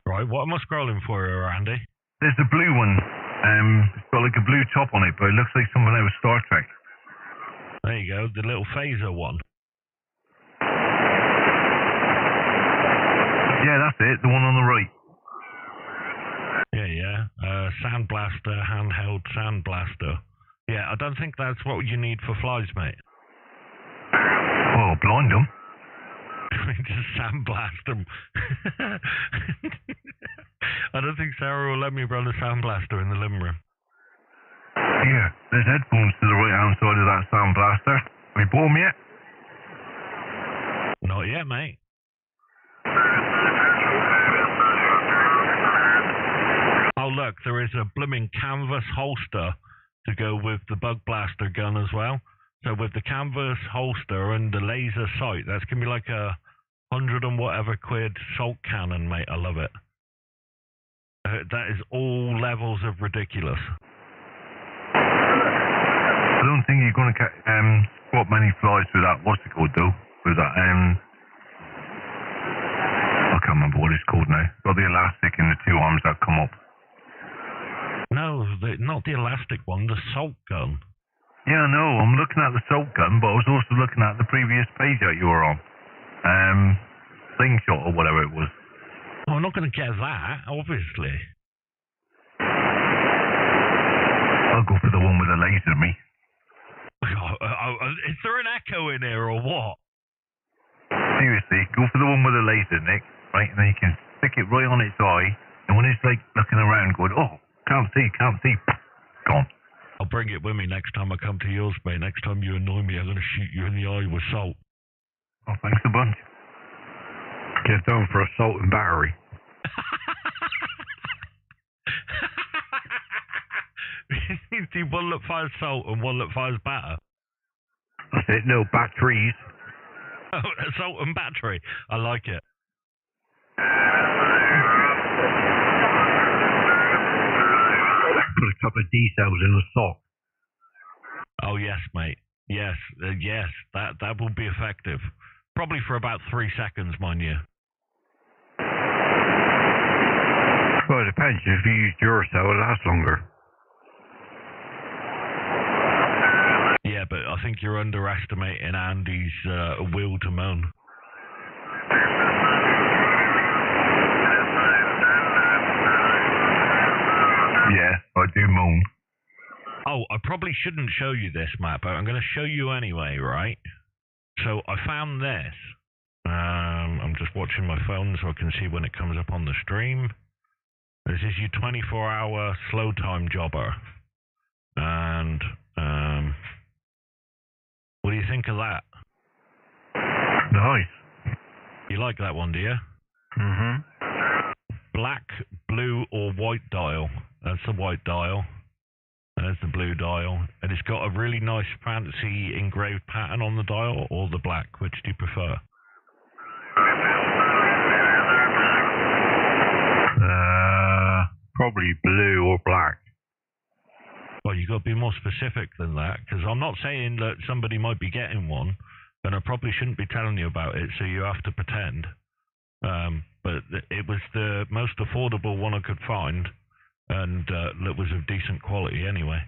Right, what am I scrolling for here, Andy? There's the blue one. It's got like a blue top on it, but it looks like something out of Star Trek. There you go, the little phaser one. Yeah, that's it, the one on the right. Yeah. Sandblaster, handheld sandblaster. Yeah, I don't think that's what you need for flies, mate. Oh, blind them. Just sandblast them. I don't think Sarah will let me run a sandblaster in the living room. Yeah, there's headphones to the right-hand side of that sandblaster. Have you bought them yet? Not yet, mate. Oh, look, there is a blooming canvas holster to go with the bug blaster gun as well. So with the canvas holster and the laser sight, that's going to be like a 100 and whatever quid salt cannon, mate. I love it. That is all levels of ridiculous. I don't think you're going to spot many flies with that, what's it called though? With that, I can't remember what it's called now. Got the elastic in the two arms that come up. No, not the elastic one, the salt gun. Yeah, I know. I'm looking at the salt gun, but I was also looking at the previous page that you were on. Slingshot or whatever it was. Oh, I'm not going to get that, obviously. I'll go for the one with the laser, me. Is there an echo in here or what? Seriously, go for the one with the laser, Nick. Right, and then you can stick it right on its eye, and when it's like looking around going, oh, can't see, gone. I'll bring it with me next time I come to yours, mate. Next time you annoy me, I'm going to shoot you in the eye with salt. Oh, thanks a bunch. Get down for assault and battery. See, one that fires salt and one that fires batter. That's it, no batteries. Oh, assault and battery. I like it. Put a couple of D-cells in the sock. Oh, yes, mate. Yes, that will be effective. Probably for about 3 seconds, mind you. Well, it depends. If you use Duracell, it lasts longer. Yeah, but I think you're underestimating Andy's will to moan. Yeah, I do moan. Oh, I probably shouldn't show you this, Matt, but I'm going to show you anyway, right? So I found this. I'm just watching my phone so I can see when it comes up on the stream. This is your 24-hour slow time jobber. And what do you think of that? Nice. You like that one, do you? Mm-hmm. Black, blue, or white dial. That's the white dial. There's the blue dial. And it's got a really nice fancy engraved pattern on the dial, or the black. Which do you prefer? Probably blue or black. Well, you've got to be more specific than that, because I'm not saying that somebody might be getting one, and I probably shouldn't be telling you about it, so you have to pretend. But it was the most affordable one I could find, and that was of decent quality anyway.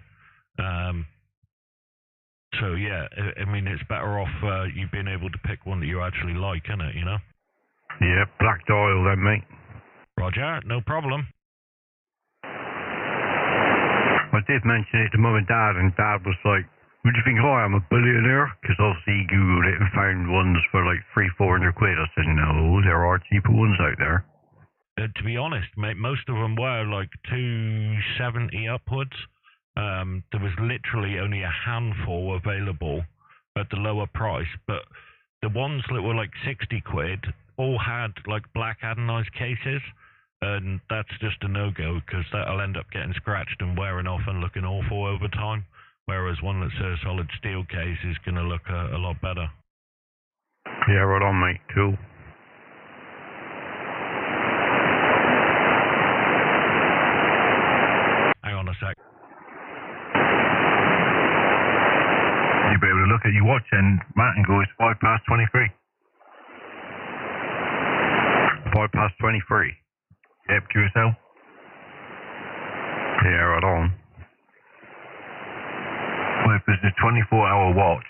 So yeah, I mean, it's better off you being able to pick one that you actually like, isn't it, you know? Yeah, black dial then, mate. Roger, no problem. I did mention it to Mum and Dad was like, "What do you think I am, a billionaire?" Because obviously he Googled it and found ones for like 300-400 quid. I said, no, there are cheaper ones out there. To be honest, mate, most of them were like 270 upwards. There was literally only a handful available at the lower price, but the ones that were like 60 quid all had like black anodized cases, and that's just a no-go, because that'll end up getting scratched and wearing off and looking awful over time, whereas one that's a solid steel case is going to look a lot better. Yeah, right on, mate. Cool. Hang on a sec. You'll be able to look at your watch and Matt and go, it's 23. 23. Yep, QSL. Yeah, right on. Well, if it's a 24-hour watch.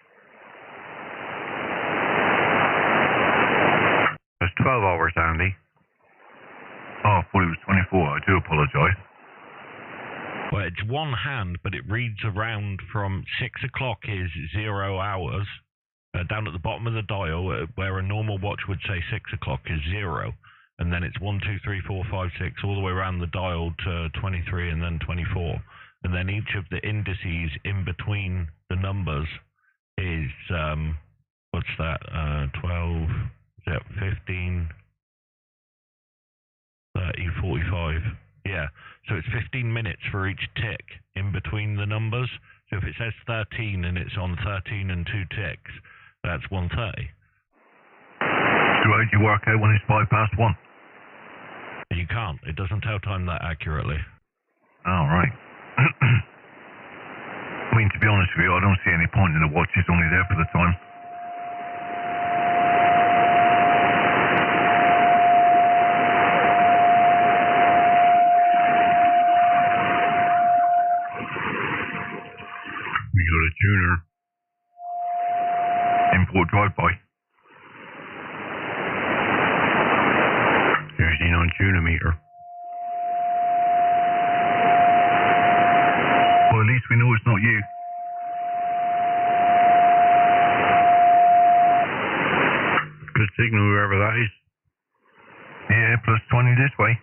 It's 12 hours, Andy. do apologise. Well, it's one hand, but it reads around from 6 o'clock is 0 hours. Down at the bottom of the dial, where a normal watch would say 6 o'clock is 0. And then it's 1, 2, 3, 4, 5, 6, all the way around the dial to 23 and then 24. And then each of the indices in between the numbers is, what's that, 12, 15, 30, 45. Yeah, so it's 15 minutes for each tick in between the numbers. So if it says 13 and it's on 13 and 2 ticks, that's 1:30. So how do you work out when it's 1:05? You can't. It doesn't tell time that accurately. Oh, right. I mean, to be honest with you, I don't see any point in the watch. It's only there for the time. We got a tuner. Import drive-by. Using on tuner meter. Well, at least we know it's not you. Good signal, whoever that is. Yeah, +20 this way.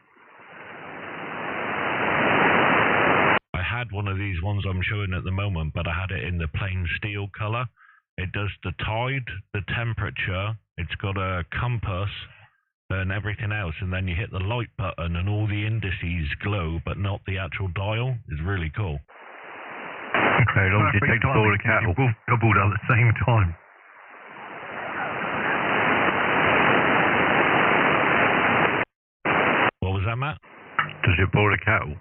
I had one of these ones I'm showing at the moment, but I had it in the plain steel color. It does the tide, the temperature, it's got a compass and everything else, and then you hit the light button and all the indices glow, but not the actual dial. It's really cool. Okay, don't detect all the cattle. Both doubled at the same time. What was that, Matt? Does it pull the cattle?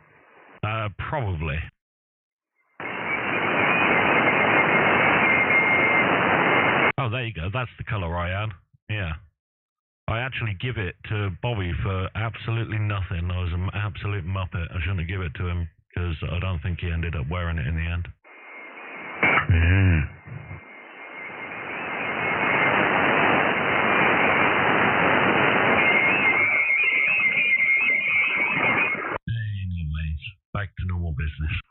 Probably. Oh, there you go. That's the color I had. Yeah. I actually give it to Bobby for absolutely nothing. I was an absolute muppet. I shouldn't have given it to him because I don't think he ended up wearing it in the end. Yeah. Anyways, back to normal business.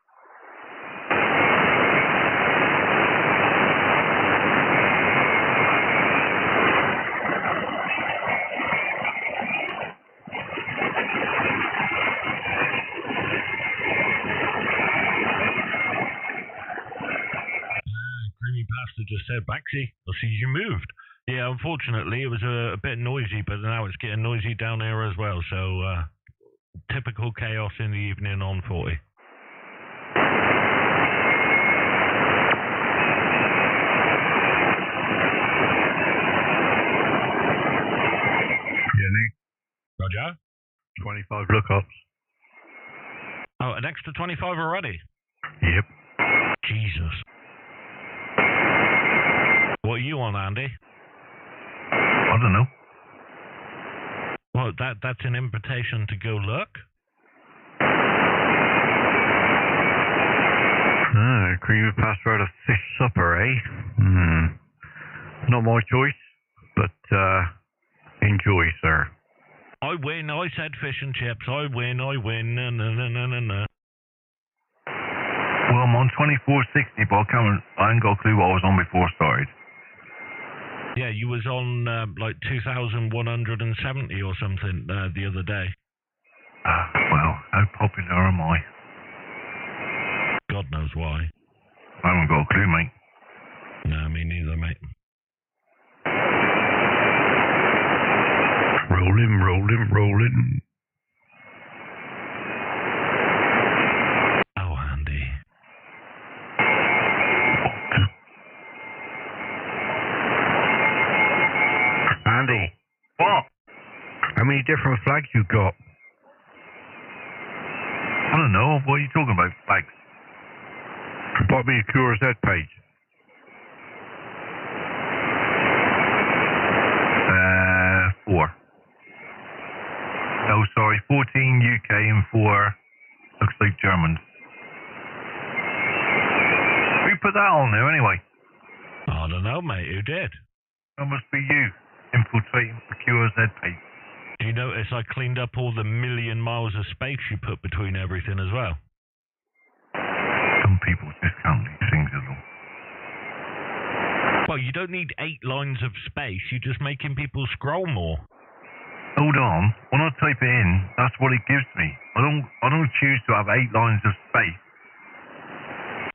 Pastor just said, Baxi, I see you moved. Yeah, unfortunately, it was a bit noisy, but now it's getting noisy down here as well. So, typical chaos in the evening on 40. Yeah, Nick. Roger. 25 lookups. Oh, an extra 25 already? Yep. Jesus. What are you on, Andy? I don't know. Well, that's an invitation to go look? Creamy pasta at a fish supper, eh? Not my choice, but enjoy, sir. I win. I said fish and chips. I win. No. Well, I'm on 2460, but I ain't got a clue what I was on before I started. Yeah, you was on like 2,170 or something the other day. Well, how popular am I? God knows why. I haven't got a clue, mate. No, me neither, mate. Rolling. Oh, Andy. Andy. What? How many different flags you got? I don't know. What are you talking about? Flags? Bought me a QRZ page. 4. Oh, sorry. 14 UK and 4 looks like Germans. Who put that on there anyway? I don't know, mate. Who did? That must be you infiltrating the QRZ page. You notice I cleaned up all the million miles of space you put between everything as well. Some people just can't leave things alone. Well, you don't need 8 lines of space. You're just making people scroll more. Hold on. When I type it in, that's what it gives me. I don't choose to have 8 lines of space.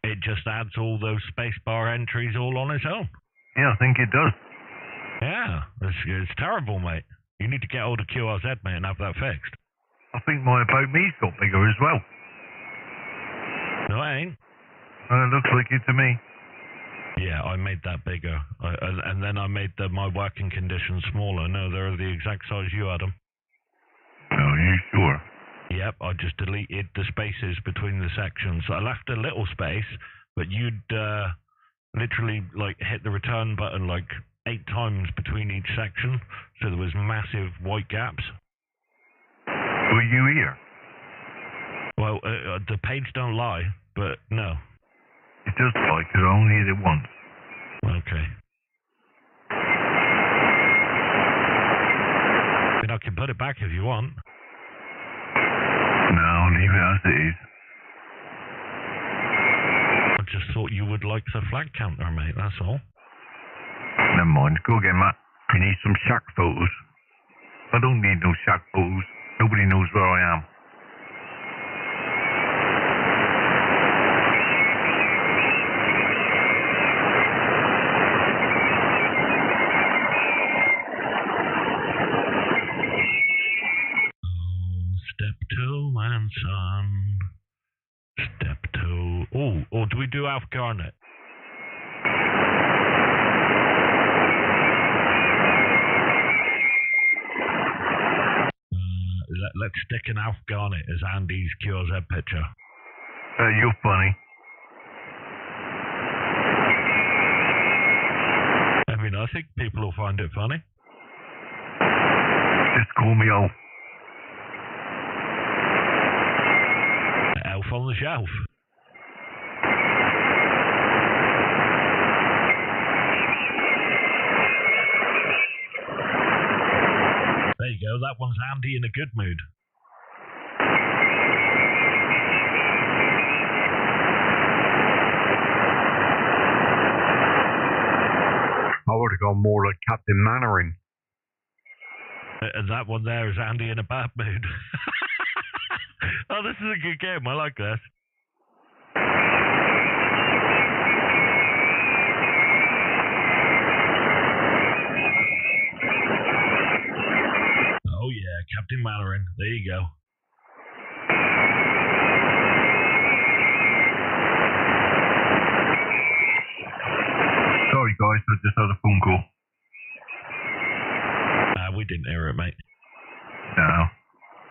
It just adds all those spacebar entries all on its own. Yeah, I think it does. Yeah, it's terrible, mate. You need to get hold of QRZ, mate, and have that fixed. I think my About Me's got bigger as well. No, it ain't. It looks like it to me. Yeah, I made that bigger. And then I made my working conditions smaller. No, they're the exact size you had them. Are you sure? Yep, I just deleted the spaces between the sections. I left a little space, but you'd literally like hit the return button like 8 times between each section, so there was massive white gaps. Were you here? Well, the page don't lie, but no. It does lie, because I only hit it once. Okay. I mean, I can put it back if you want. No, leave it as it is. I just thought you would like the flag counter, mate, that's all. Never mind, go again, Matt. You need some shack photos. I don't need no shack photos. Nobody knows where I am. Step 2, and son. Step 2. Oh, do we do Alf Garnet? Let's stick an Alf Garnet as Andy's QRZ picture. You're funny. I mean, I think people will find it funny. Just call me Alf. Elf on the shelf. There you go, that one's Andy in a good mood. I would have gone more like Captain Mannering. And that one there is Andy in a bad mood. Oh, this is a good game. I like this. Oh, yeah, Captain Mannering. There you go. Sorry, guys, I just had a phone call. We didn't hear it, mate. No.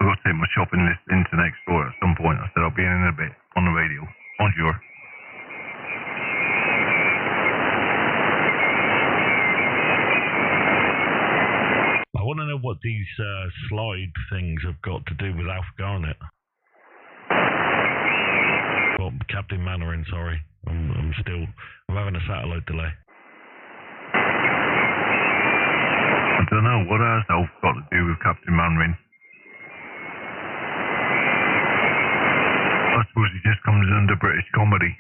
I've got to take my shopping list into next door at some point. I said I'll be in a bit on the radio. Bonjour. I want to know what these slide things have got to do with Alf Garnet. Well, Captain Mannering, sorry. I'm having a satellite delay. I don't know. What has Alf got to do with Captain Mannering? I suppose he just comes under British comedy.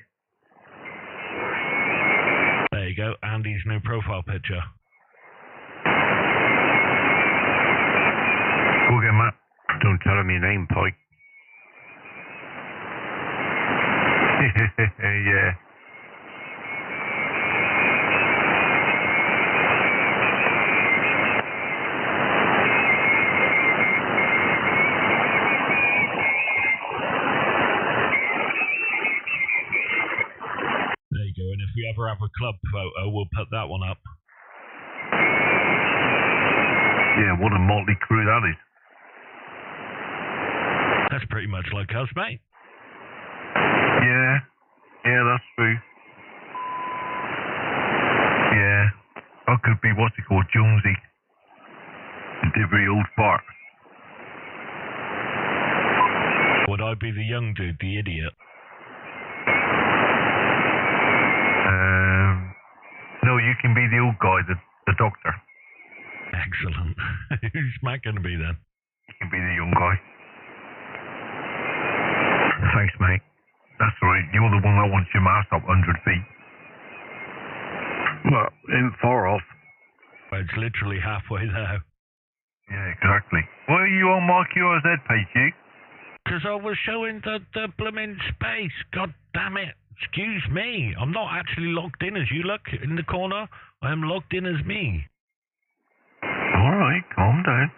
There you go, Andy's new profile picture. Go again, Matt. Don't tell him your name, Pike. Yeah. There you go, and if we ever have a club photo, we'll put that one up. Yeah, what a motley crew that is. That's pretty much like us, mate. Yeah, that's true. Yeah, I could be what's it called, Jonesy. The dibbery old fart. Would I be the young dude, the idiot? No, you can be the old guy, the doctor. Excellent. Who's Matt going to be then? be the young guy. Thanks, mate. That's right. You're the one that wants your mast up 100 feet. Well, ain't far off. It's literally halfway there. Yeah, exactly. Why are you on my QRZ page, you? Because I was showing the blooming space. God damn it. Excuse me. I'm not actually logged in as you look in the corner. I am logged in as me. Alright, calm down.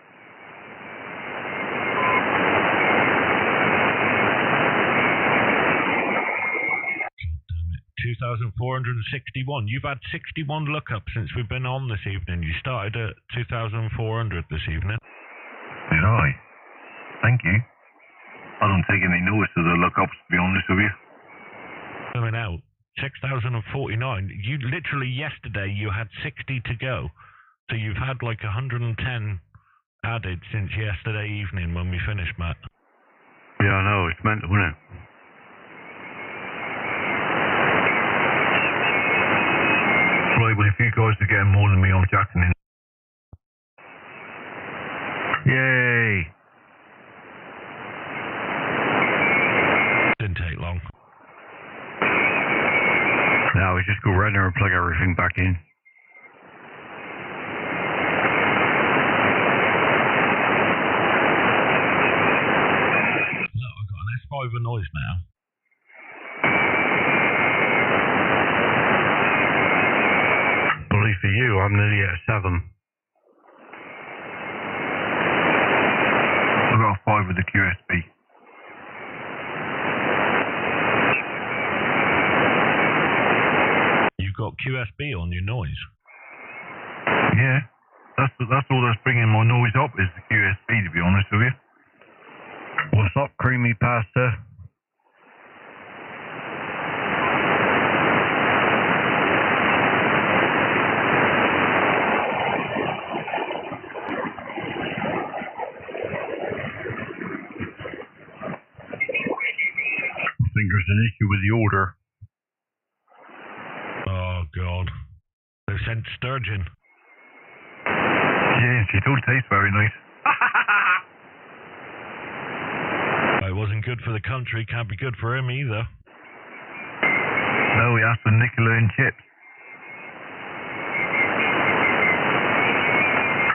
2,461. You've had 61 lookups since we've been on this evening. You started at 2,400 this evening. Did I? Thank you. I don't take any notice of the lookups, to be honest with you. Coming out 6,049. You literally yesterday you had 60 to go. So you've had like 110 added since yesterday evening when we finished, Matt. Yeah, I know. It's mental, isn't it? Right, well, if you guys are getting more than me, I'm jacking in. Yay! Didn't take long. Now we just go right there and plug everything back in. Look, I've got an S5 noise now. Believe for you, I'm nearly at 7. I've got a 5 with the QSB. You've got QSB on your noise. Yeah, that's all that's bringing my noise up is the QSB, to be honest with you. What's up, creamy pasta? I think there's an issue with the order. Oh, God. They've sent sturgeon. Yeah, she don't taste very nice. It wasn't good for the country, can't be good for him either. No, he asked for Nicola and chips.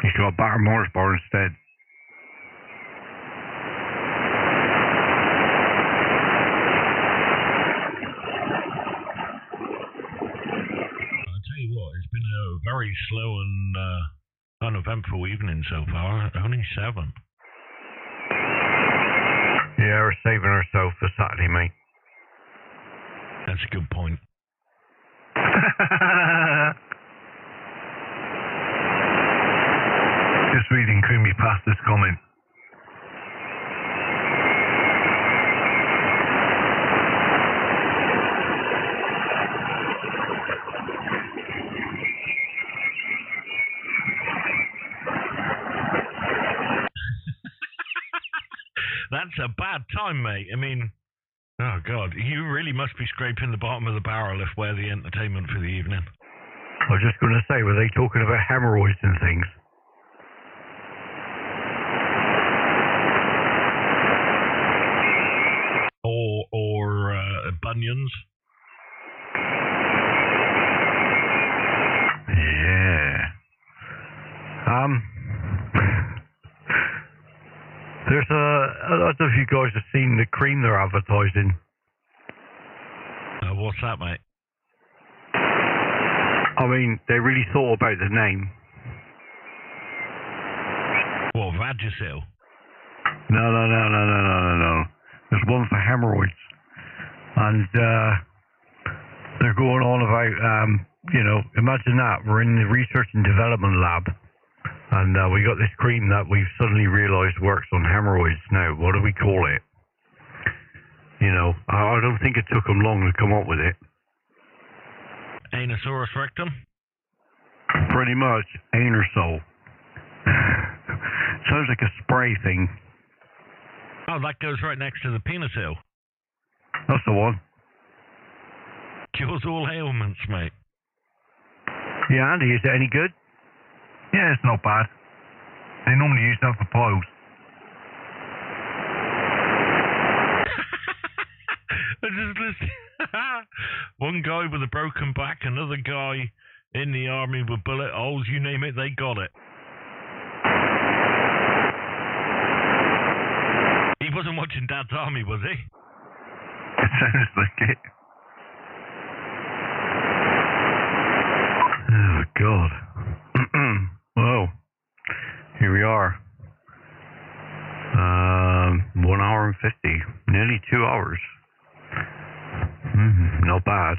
He's got a batter Morris bar instead. I'll tell you what, it's been a very slow and uneventful evening so far. Only 7. Yeah, we're saving ourselves for Saturday, mate. That's a good point. Just reading Creamy Pasta's comment. That's a bad time, mate. I mean, oh, God, you really must be scraping the bottom of the barrel if we're the entertainment for the evening. I was just going to say, were they talking about hemorrhoids and things? Or bunions? Yeah. There's I don't know if you guys have seen the cream they're advertising. What's that, mate? I mean, they really thought about the name. What, Vagisil? No. There's one for hemorrhoids. And they're going on about, imagine that. We're in the research and development lab. And we got this cream that we've suddenly realised works on hemorrhoids. Now, what do we call it? I don't think it took them long to come up with it. Anasaurus rectum? Pretty much. Anersol. Sounds like a spray thing. Oh, that goes right next to the penisil. That's the one. Cures all ailments, mate. Yeah, Andy, is it any good? Yeah, it's not bad. They normally use that for piles. I just listened. One guy with a broken back, another guy in the army with bullet holes, you name it, they got it. He wasn't watching Dad's Army, was he? It sounds like it. Oh, God. Well, here we are. 1 hour and 50. Nearly 2 hours. Not bad.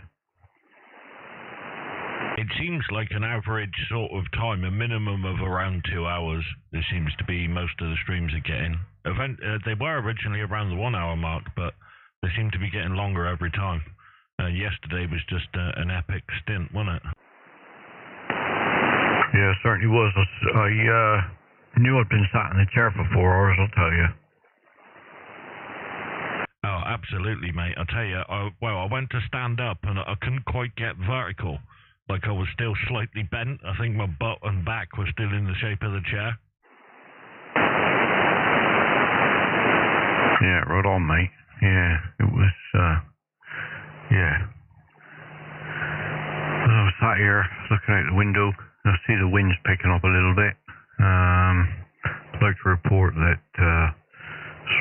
It seems like an average sort of time, a minimum of around 2 hours. There seems to be most of the streams are getting. They were originally around the 1 hour mark, but they seem to be getting longer every time. Yesterday was just an epic stint, wasn't it? Yeah, it certainly was. I knew I'd been sat in the chair for 4 hours, I'll tell you. Oh, absolutely, mate. I tell you, I went to stand up and I couldn't quite get vertical. Like I was still slightly bent. I think my butt and back were still in the shape of the chair. Yeah, right on, mate. Yeah, it was, yeah. I was sat here looking out the window. I see the wind's picking up a little bit. I'd like to report that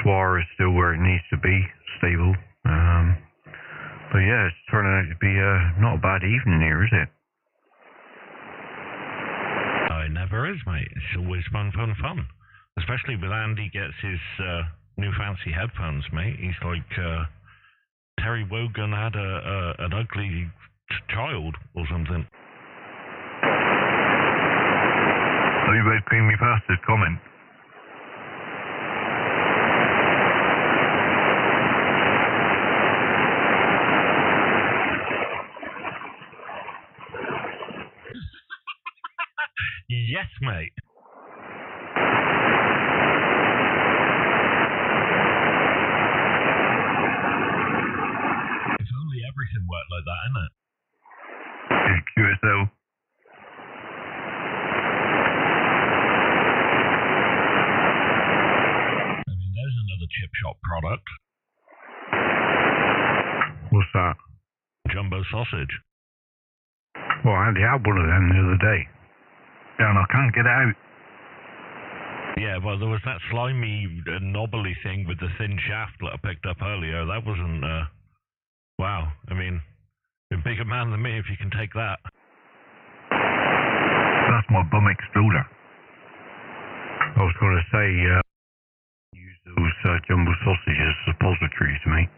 SWAR is still where it needs to be, stable. But yeah, it's turning out to be not a bad evening here, is it? It never is, mate. It's always fun. Especially with Andy gets his new fancy headphones, mate. He's like Terry Wogan had an ugly child or something. Have you read Creamy Pasta's comment? Yes, mate. If only everything worked like that, innit? Yeah, QSL. I mean, there's another chip shop product. What's that? Jumbo sausage. Well, Andy had one of them the other day. Yeah, and I can't get out. Yeah, well, there was that slimy, knobbly thing with the thin shaft that I picked up earlier. That wasn't, wow. I mean, you're a bigger man than me if you can take that. That's my bum exploder. I was going to say, use those jumbo sausages as suppositories, mate.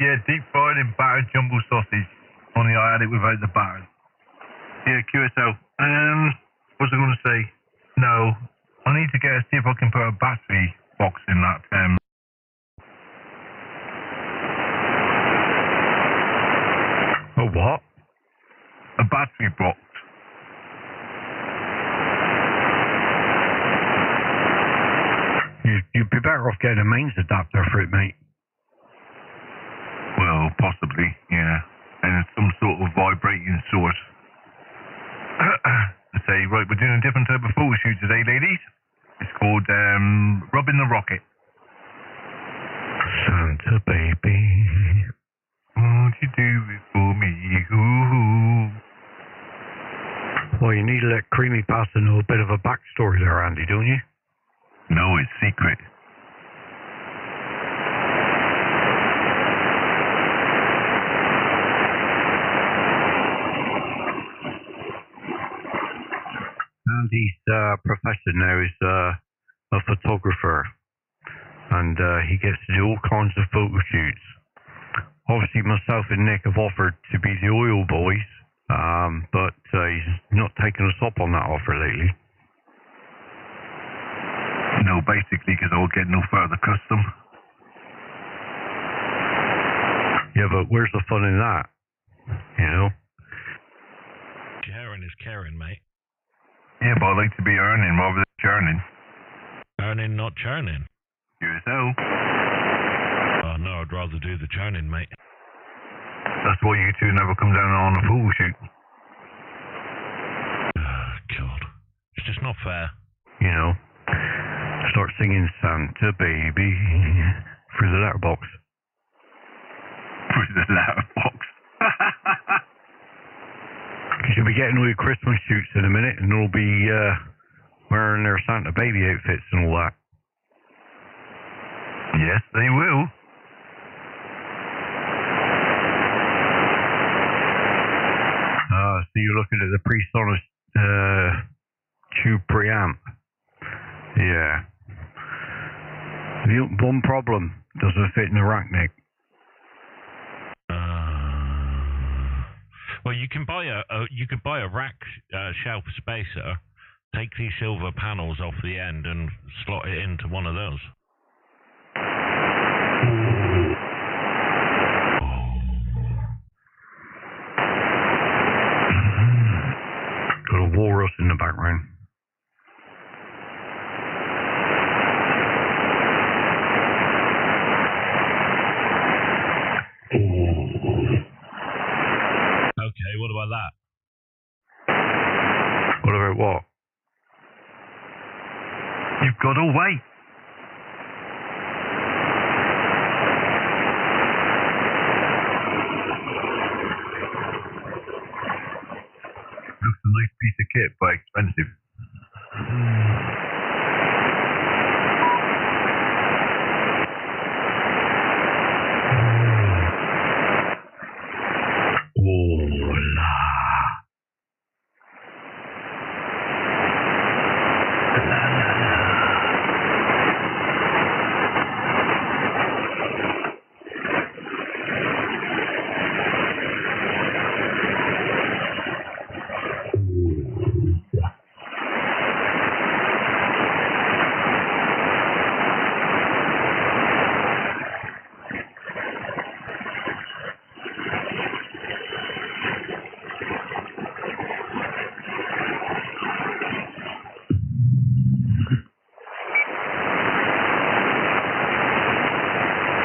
Yeah, deep fried and battered jumbo sausage. Only I had it without the batter. Yeah, QSL. What was I going to say? No, I need to see if I can put a battery box in that. A what? A battery box. You'd be better off getting a mains adapter for it, mate. Well, possibly, yeah. And some sort of vibrating source. Say, right, we're doing a different type of photo shoot today, ladies. It's called Rubbing the Rocket. Santa baby, won't you do it for me? Ooh. Well, you need to let Creamy Pasta know a bit of a backstory there, Andy, don't you? No, it's secret. Andy's profession now is a photographer, and he gets to do all kinds of photo shoots. Obviously, myself and Nick have offered to be the oil boys, but he's not taken us up on that offer lately. No, basically, because I'll get no further custom. Yeah, but where's the fun in that? You know? Sharing is caring, mate. Yeah, but I like to be earning rather than churning. Earning, not churning. QSL. Oh, no, I'd rather do the churning, mate. That's why you two never come down on a photo shoot. Oh, God. It's just not fair. You know? Start singing Santa Baby through the letterbox. Through the letterbox. Because you'll be getting all your Christmas shoots in a minute, and they'll be wearing their Santa Baby outfits and all that. Yes, they will. So you're looking at the PreSonus tube preamp. Yeah. The one problem, doesn't fit in the rack neck. Well, you can buy a rack shelf spacer, take these silver panels off the end, and slot it into one of those. Got a walrus in the background. Okay, what about that? What about what? You've got to wait. Looks a nice piece of kit, but expensive.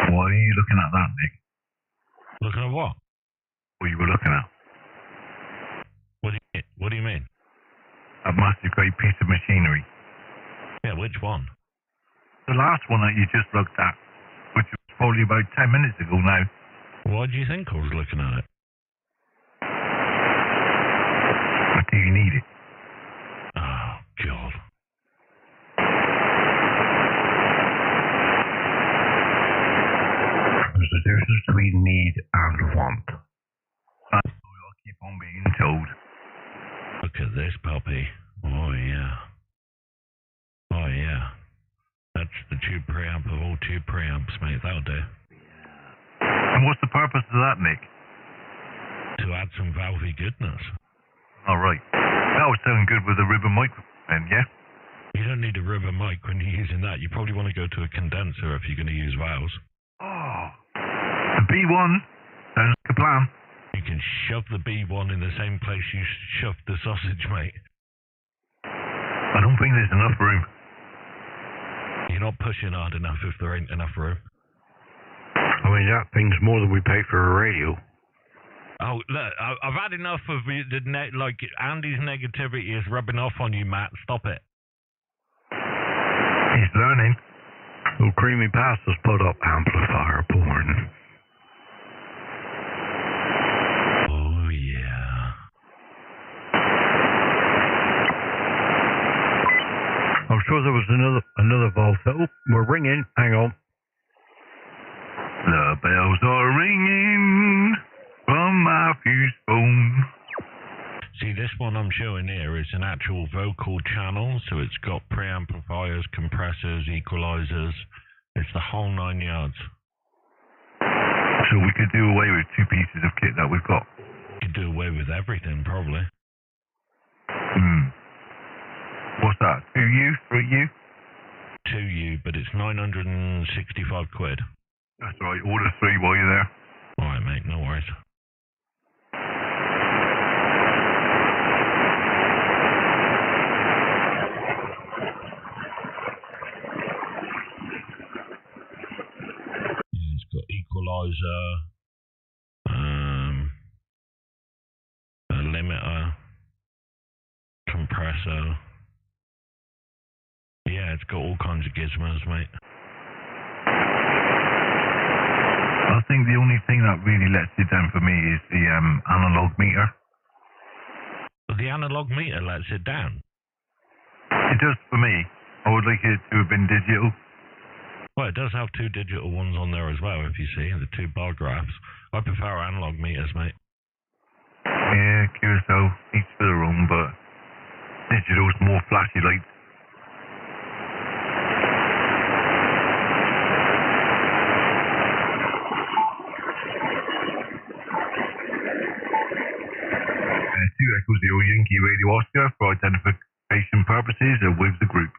Why are you looking at that, Nick? Looking at what? What you were looking at? What do you mean? A massive great piece of machinery. Yeah, which one? The last one that you just looked at, which was probably about 10 minutes ago now. Why do you think I was looking at it? But do you need it? Oh, God. There's a difference between need and want. That's what I'll keep on being told. Look at this puppy. Oh, yeah. Oh, yeah. That's the tube preamp of all tube preamps, mate. That'll do. And what's the purpose of that, Nick? To add some valvey goodness. All right. That would sound good with a ribbon microphone, yeah? You don't need a rubber mic when you're using that. You probably want to go to a condenser if you're going to use valves. Oh. The B1 sounds like a plan. You can shove the B1 in the same place you shoved the sausage, mate. I don't think there's enough room. You're not pushing hard enough if there ain't enough room. I mean, that thing's more than we pay for a radio. Oh, look, I've had enough of Andy's negativity is rubbing off on you, Matt. Stop it. He's learning. Little creamy pastas put up amplifier porn. Oh, yeah. I'm sure there was another valve. Oh, we're ringing. Hang on. The bells are ringing from Matthew's phone. See, this one I'm showing here is an actual vocal channel, so it's got preamplifiers, compressors, equalizers. It's the whole 9 yards. So we could do away with two pieces of kit that we've got. You could do away with everything, probably. What's that? 2U? 3U? 2U, but it's 965 quid. That's right. Order 3 while you're there. Alright, mate, no worries. It's got equalizer, a limiter, compressor, Yeah, it's got all kinds of gizmos, mate. I think the only thing that really lets it down for me is the analog meter. The analog meter lets it down. It does for me. I would like it to have been digital. Well, it does have 2 digital ones on there as well, if you see, the 2 bar graphs. I prefer analog meters, mate. Yeah, QSL, each for their own, but digital's more flashy lights. Two Echoes 2e0njk Radio Oscar for identification purposes with the group.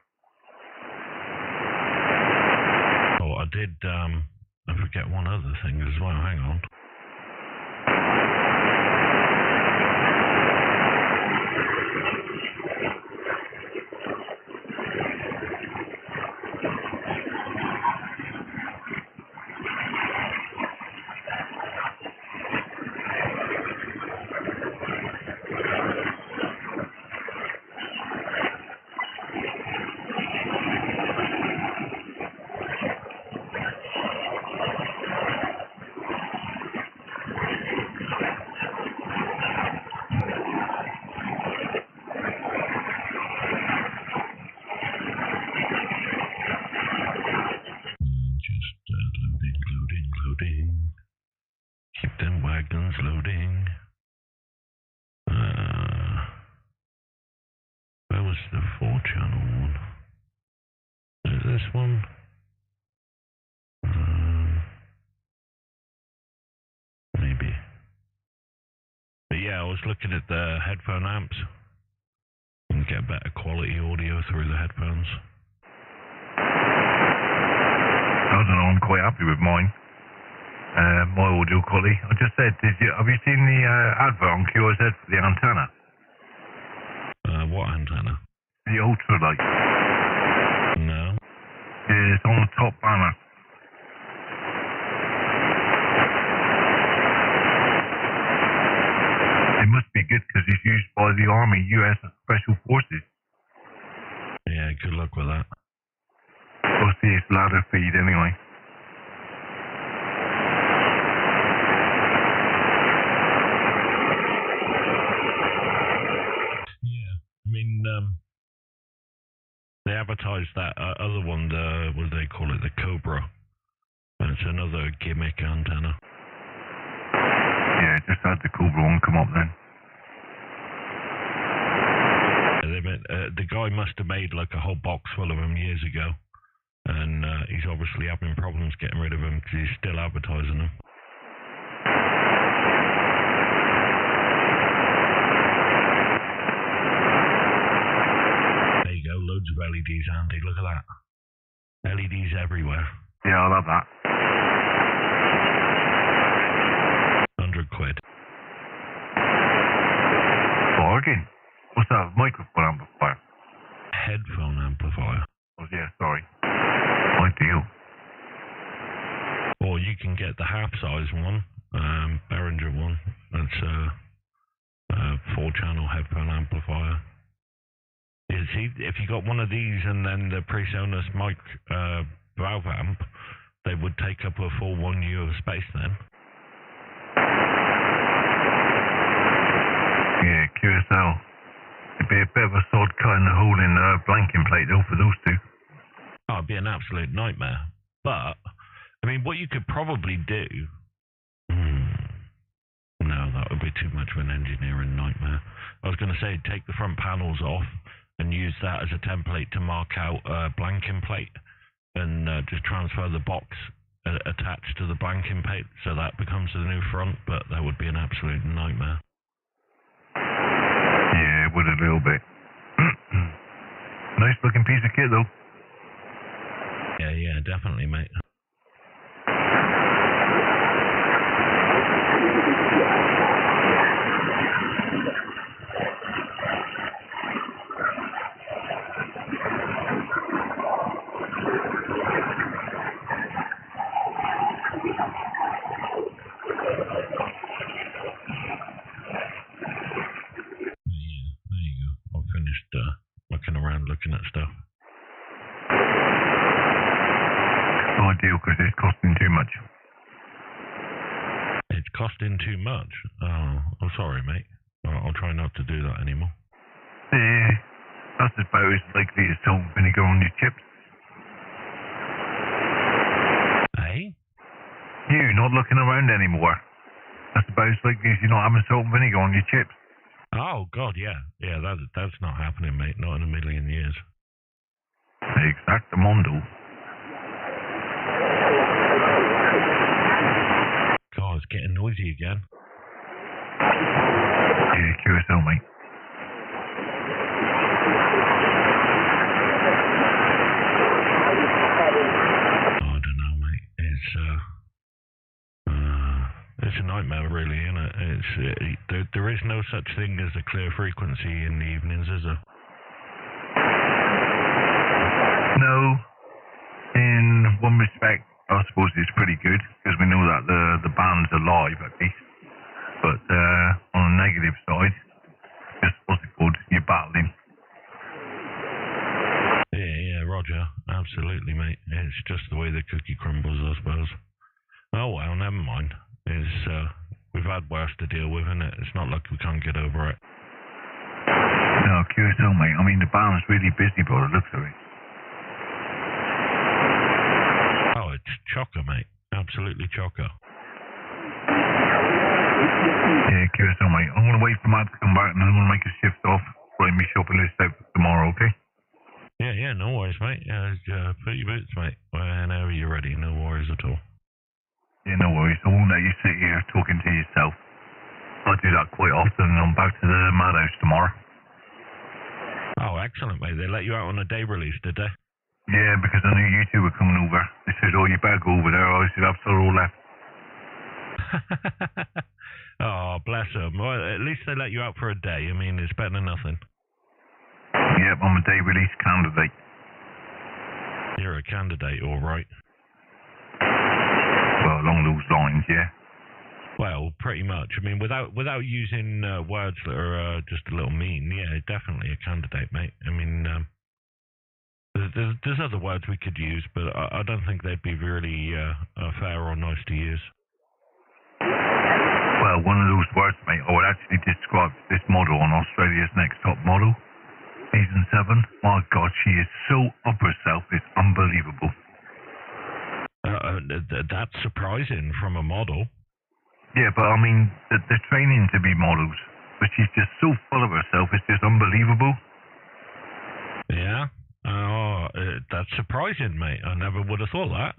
Oh, I did, I forget one other thing as well, hang on. Loading. Keep them wagons loading. Where was the 4-channel one? Is it this one? Maybe. But yeah, I was looking at the headphone amps. You can get better quality audio through the headphones. I don't know, I'm quite happy with mine. My audio quality. I just said, have you seen the advert on QOZ for the antenna? What antenna? The ultralight. No. Yeah, it's on the top banner. It must be good because it's used by the Army, US Special Forces. Yeah, good luck with that. We'll see its ladder feed anyway. I mean, they advertised that other one, what do they call it, the Cobra. And it's another gimmick antenna. Yeah, just had the Cobra one come up then. The guy must have made like a whole box full of them years ago. And he's obviously having problems getting rid of them because he's still advertising them. Loads of LEDs, Andy. Look at that. LEDs everywhere. Yeah, I love that. 100 quid. Bargain. What's that? Microphone amplifier? Headphone amplifier. Oh, yeah, sorry. Ideal. Or you can get the half-size one, Behringer one. That's a 4-channel headphone amplifier. See, if you got one of these and then the PreSonus mic valve amp, they would take up a full 1 U of space then. Yeah, QSL. It'd be a bit of a sod cutting a hole in the blanking plate though for those two. Oh, it'd be an absolute nightmare. But, I mean, what you could probably do... No, that would be too much of an engineering nightmare. I was going to say, take the front panels off and use that as a template to mark out a blanking plate and just transfer the box attached to the blanking plate so that becomes the new front, but that would be an absolute nightmare. Yeah, it would a little bit. Nice looking piece of kit though. Yeah, definitely, mate. Looking at stuff. deal because it's costing too much. It's costing too much? Oh, I'm sorry, mate. I'll try not to do that anymore. Yeah, that's about as likely as salt and vinegar on your chips. Hey? You not looking around anymore. That's about as likely as you not having salt and vinegar on your chips. Oh, God, yeah. Yeah, that's not happening, mate. Not in a million years. Exactamundo. God, it's getting noisy again. Yeah, QSL, mate. I don't know, mate. It's a nightmare, really, isn't it? There is no such thing as a clear frequency in the evenings, is there? No. In one respect, I suppose it's pretty good because we know that the band's alive at least. But on a negative side, just what's it called? You're battling. Yeah, Roger. Absolutely, mate. It's just the way the cookie crumbles, I suppose. Oh well, never mind. We've had worse to deal with, isn't it? It's not like we can't get over it. No, QSL, mate. I mean, the band's really busy by the looks of it. Oh, it's chocker, mate. Absolutely chocker. Yeah, QSL, mate. I'm going to wait for Matt to come back and I'm going to make a shift off, write me shopping list out for tomorrow, okay? Yeah, no worries, mate. Put your boots, mate. Whenever you're ready, no worries at all. Yeah, no worries. I won't let you sit here talking to yourself. I do that quite often and I'm back to the madhouse tomorrow. Oh, excellent, mate. They let you out on a day release, did they? Yeah, because I knew you two were coming over. They said, oh, you better go over there or I should have all left. Oh, bless them. Well, at least they let you out for a day. I mean, it's better than nothing. Yep, I'm a day release candidate. You're a candidate, all right. Well, along those lines, yeah. Well, pretty much. I mean, without using words that are just a little mean, yeah, definitely a candidate, mate. I mean, there's other words we could use, but I don't think they'd be really fair or nice to use. Well, one of those words, mate, I would actually describe this model on Australia's Next Top Model, Season 7. My God, she is so up herself, it's unbelievable. That's surprising from a model. Yeah, but I mean, they're training to be models, but she's just so full of herself, it's just unbelievable. Yeah? Oh, that's surprising, mate. I never would have thought that.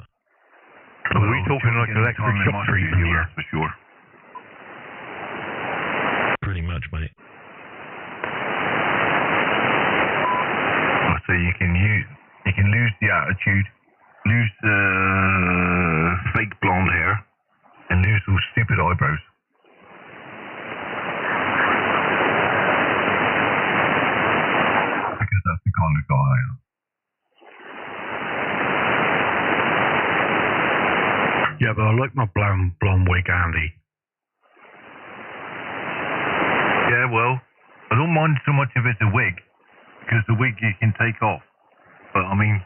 Well, are we talking like electric shock treatment here? For sure. Pretty much, mate. So you can lose the attitude, lose the fake blonde hair, and lose those stupid eyebrows. Because that's the kind of guy I am. Yeah, but I like my blonde wig, Andy. Yeah, well, I don't mind so much if it's a wig, because the wig you can take off. But I mean,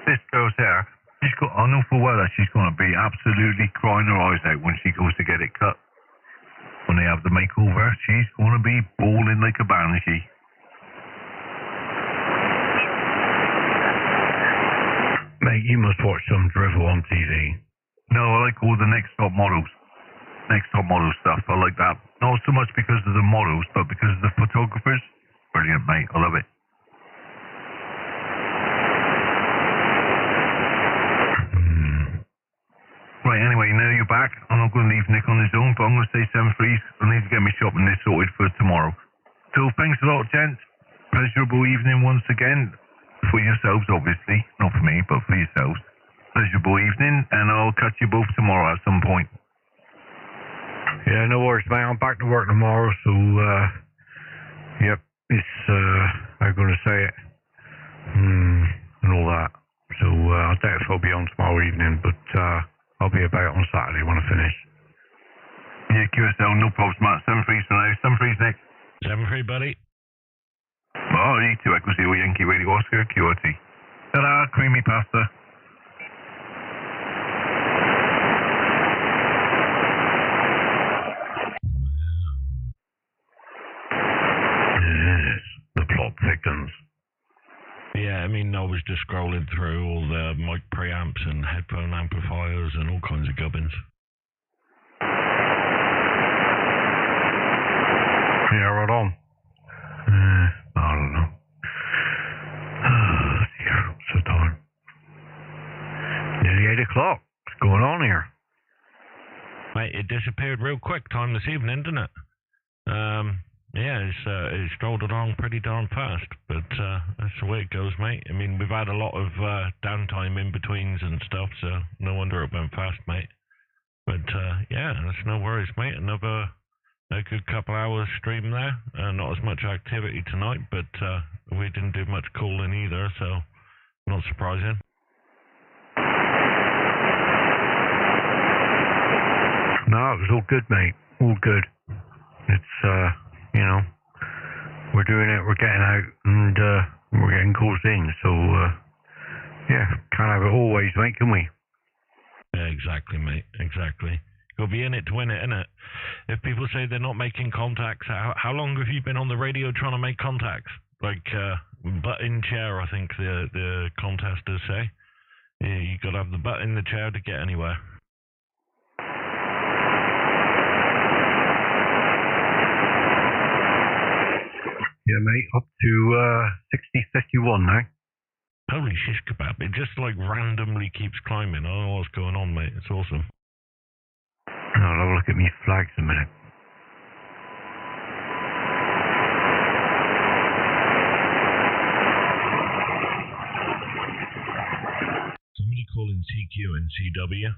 this girl's hair, I know for well that she's going to be absolutely crying her eyes out when she goes to get it cut. When they have the makeover, she's going to be bawling like a banshee. Mate, you must watch some drivel on TV. No, I like all the Next Top Models. Next Top Model stuff, I like that. Not so much because of the models, but because of the photographers. Brilliant, mate, I love it. Right, anyway, now you're back. I'm not going to leave Nick on his own, but I'm going to stay 7-3s. I need to get my shopping list sorted for tomorrow. So thanks a lot, gents. Pleasurable evening once again. For yourselves, obviously. Not for me, but for yourselves. Pleasurable evening, and I'll catch you both tomorrow at some point. Yeah, no worries, mate. I'm back to work tomorrow, so, yep, it's, how am I going to say it? And all that. So, I doubt if I'll be on tomorrow evening, but, I'll be about on Saturday when I finish. Yeah, QSL, no problems, Matt. 7-3s for now. 7-3s next. 7-3, buddy. Bye. 2e0Yankee Radio Oscar, QRT. Ta-da, creamy pasta. I mean, I was just scrolling through all the mic preamps and headphone amplifiers and all kinds of gubbins. Yeah, right on. I don't know. What's the time? Nearly 8 o'clock. What's going on here? Mate, it disappeared real quick time this evening, didn't it? Yeah, it strolled along pretty darn fast, but that's the way it goes, mate. I mean, we've had a lot of downtime in betweens and stuff, so no wonder it went fast, mate. But yeah, that's no worries, mate. Another a good couple hours stream there. Not as much activity tonight, but we didn't do much calling either, so not surprising. No, it was all good, mate. All good. It's, you know, we're doing it, we're getting out, and we're getting calls in, so, yeah, can't have it always, mate, can we? Yeah, exactly, mate, exactly. You'll be in it to win it, innit? If people say they're not making contacts, how long have you been on the radio trying to make contacts? Like, butt in chair, I think the contesters say. Yeah, you got to have the butt in the chair to get anywhere. Yeah, mate, up to 6051 now. Holy shish kebab, it just like randomly keeps climbing. I don't know what's going on, mate. It's awesome. I'll have a look at me flags a minute. Somebody calling CQ and CW?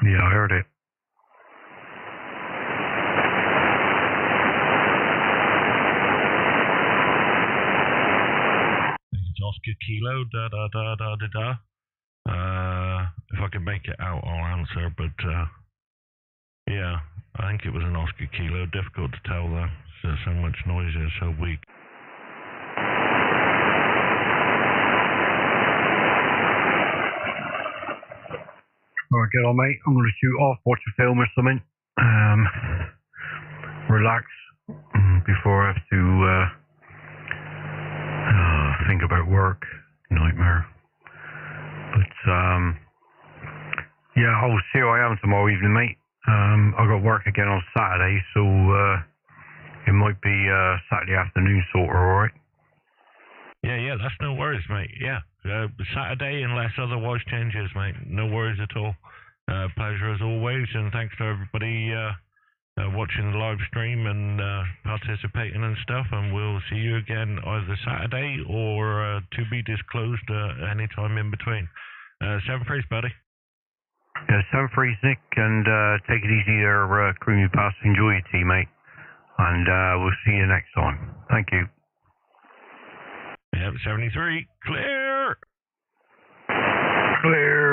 Yeah, I heard it. Oscar Kilo, da. If I can make it out, I'll answer, but yeah, I think it was an Oscar Kilo. Difficult to tell though. So much noise is so weak. Alright, get on, mate. I'm going to shoot off, watch a film or something. Relax before I have to think about work. Nightmare. But yeah, I'll see how I am tomorrow evening, mate. I got work again on Saturday, so it might be Saturday afternoon sort of, alright? Yeah, that's no worries, mate. Yeah, Saturday unless otherwise changes, mate. No worries at all. Pleasure as always, and thanks to everybody watching the live stream and participating and stuff, and we'll see you again either Saturday or to be disclosed any time in between. 7-3, buddy. Yeah, 7-3, Nick, and take it easy there, Creamy Pass. Enjoy your tea, mate, and we'll see you next time. Thank you. Yep, 73, clear! Clear.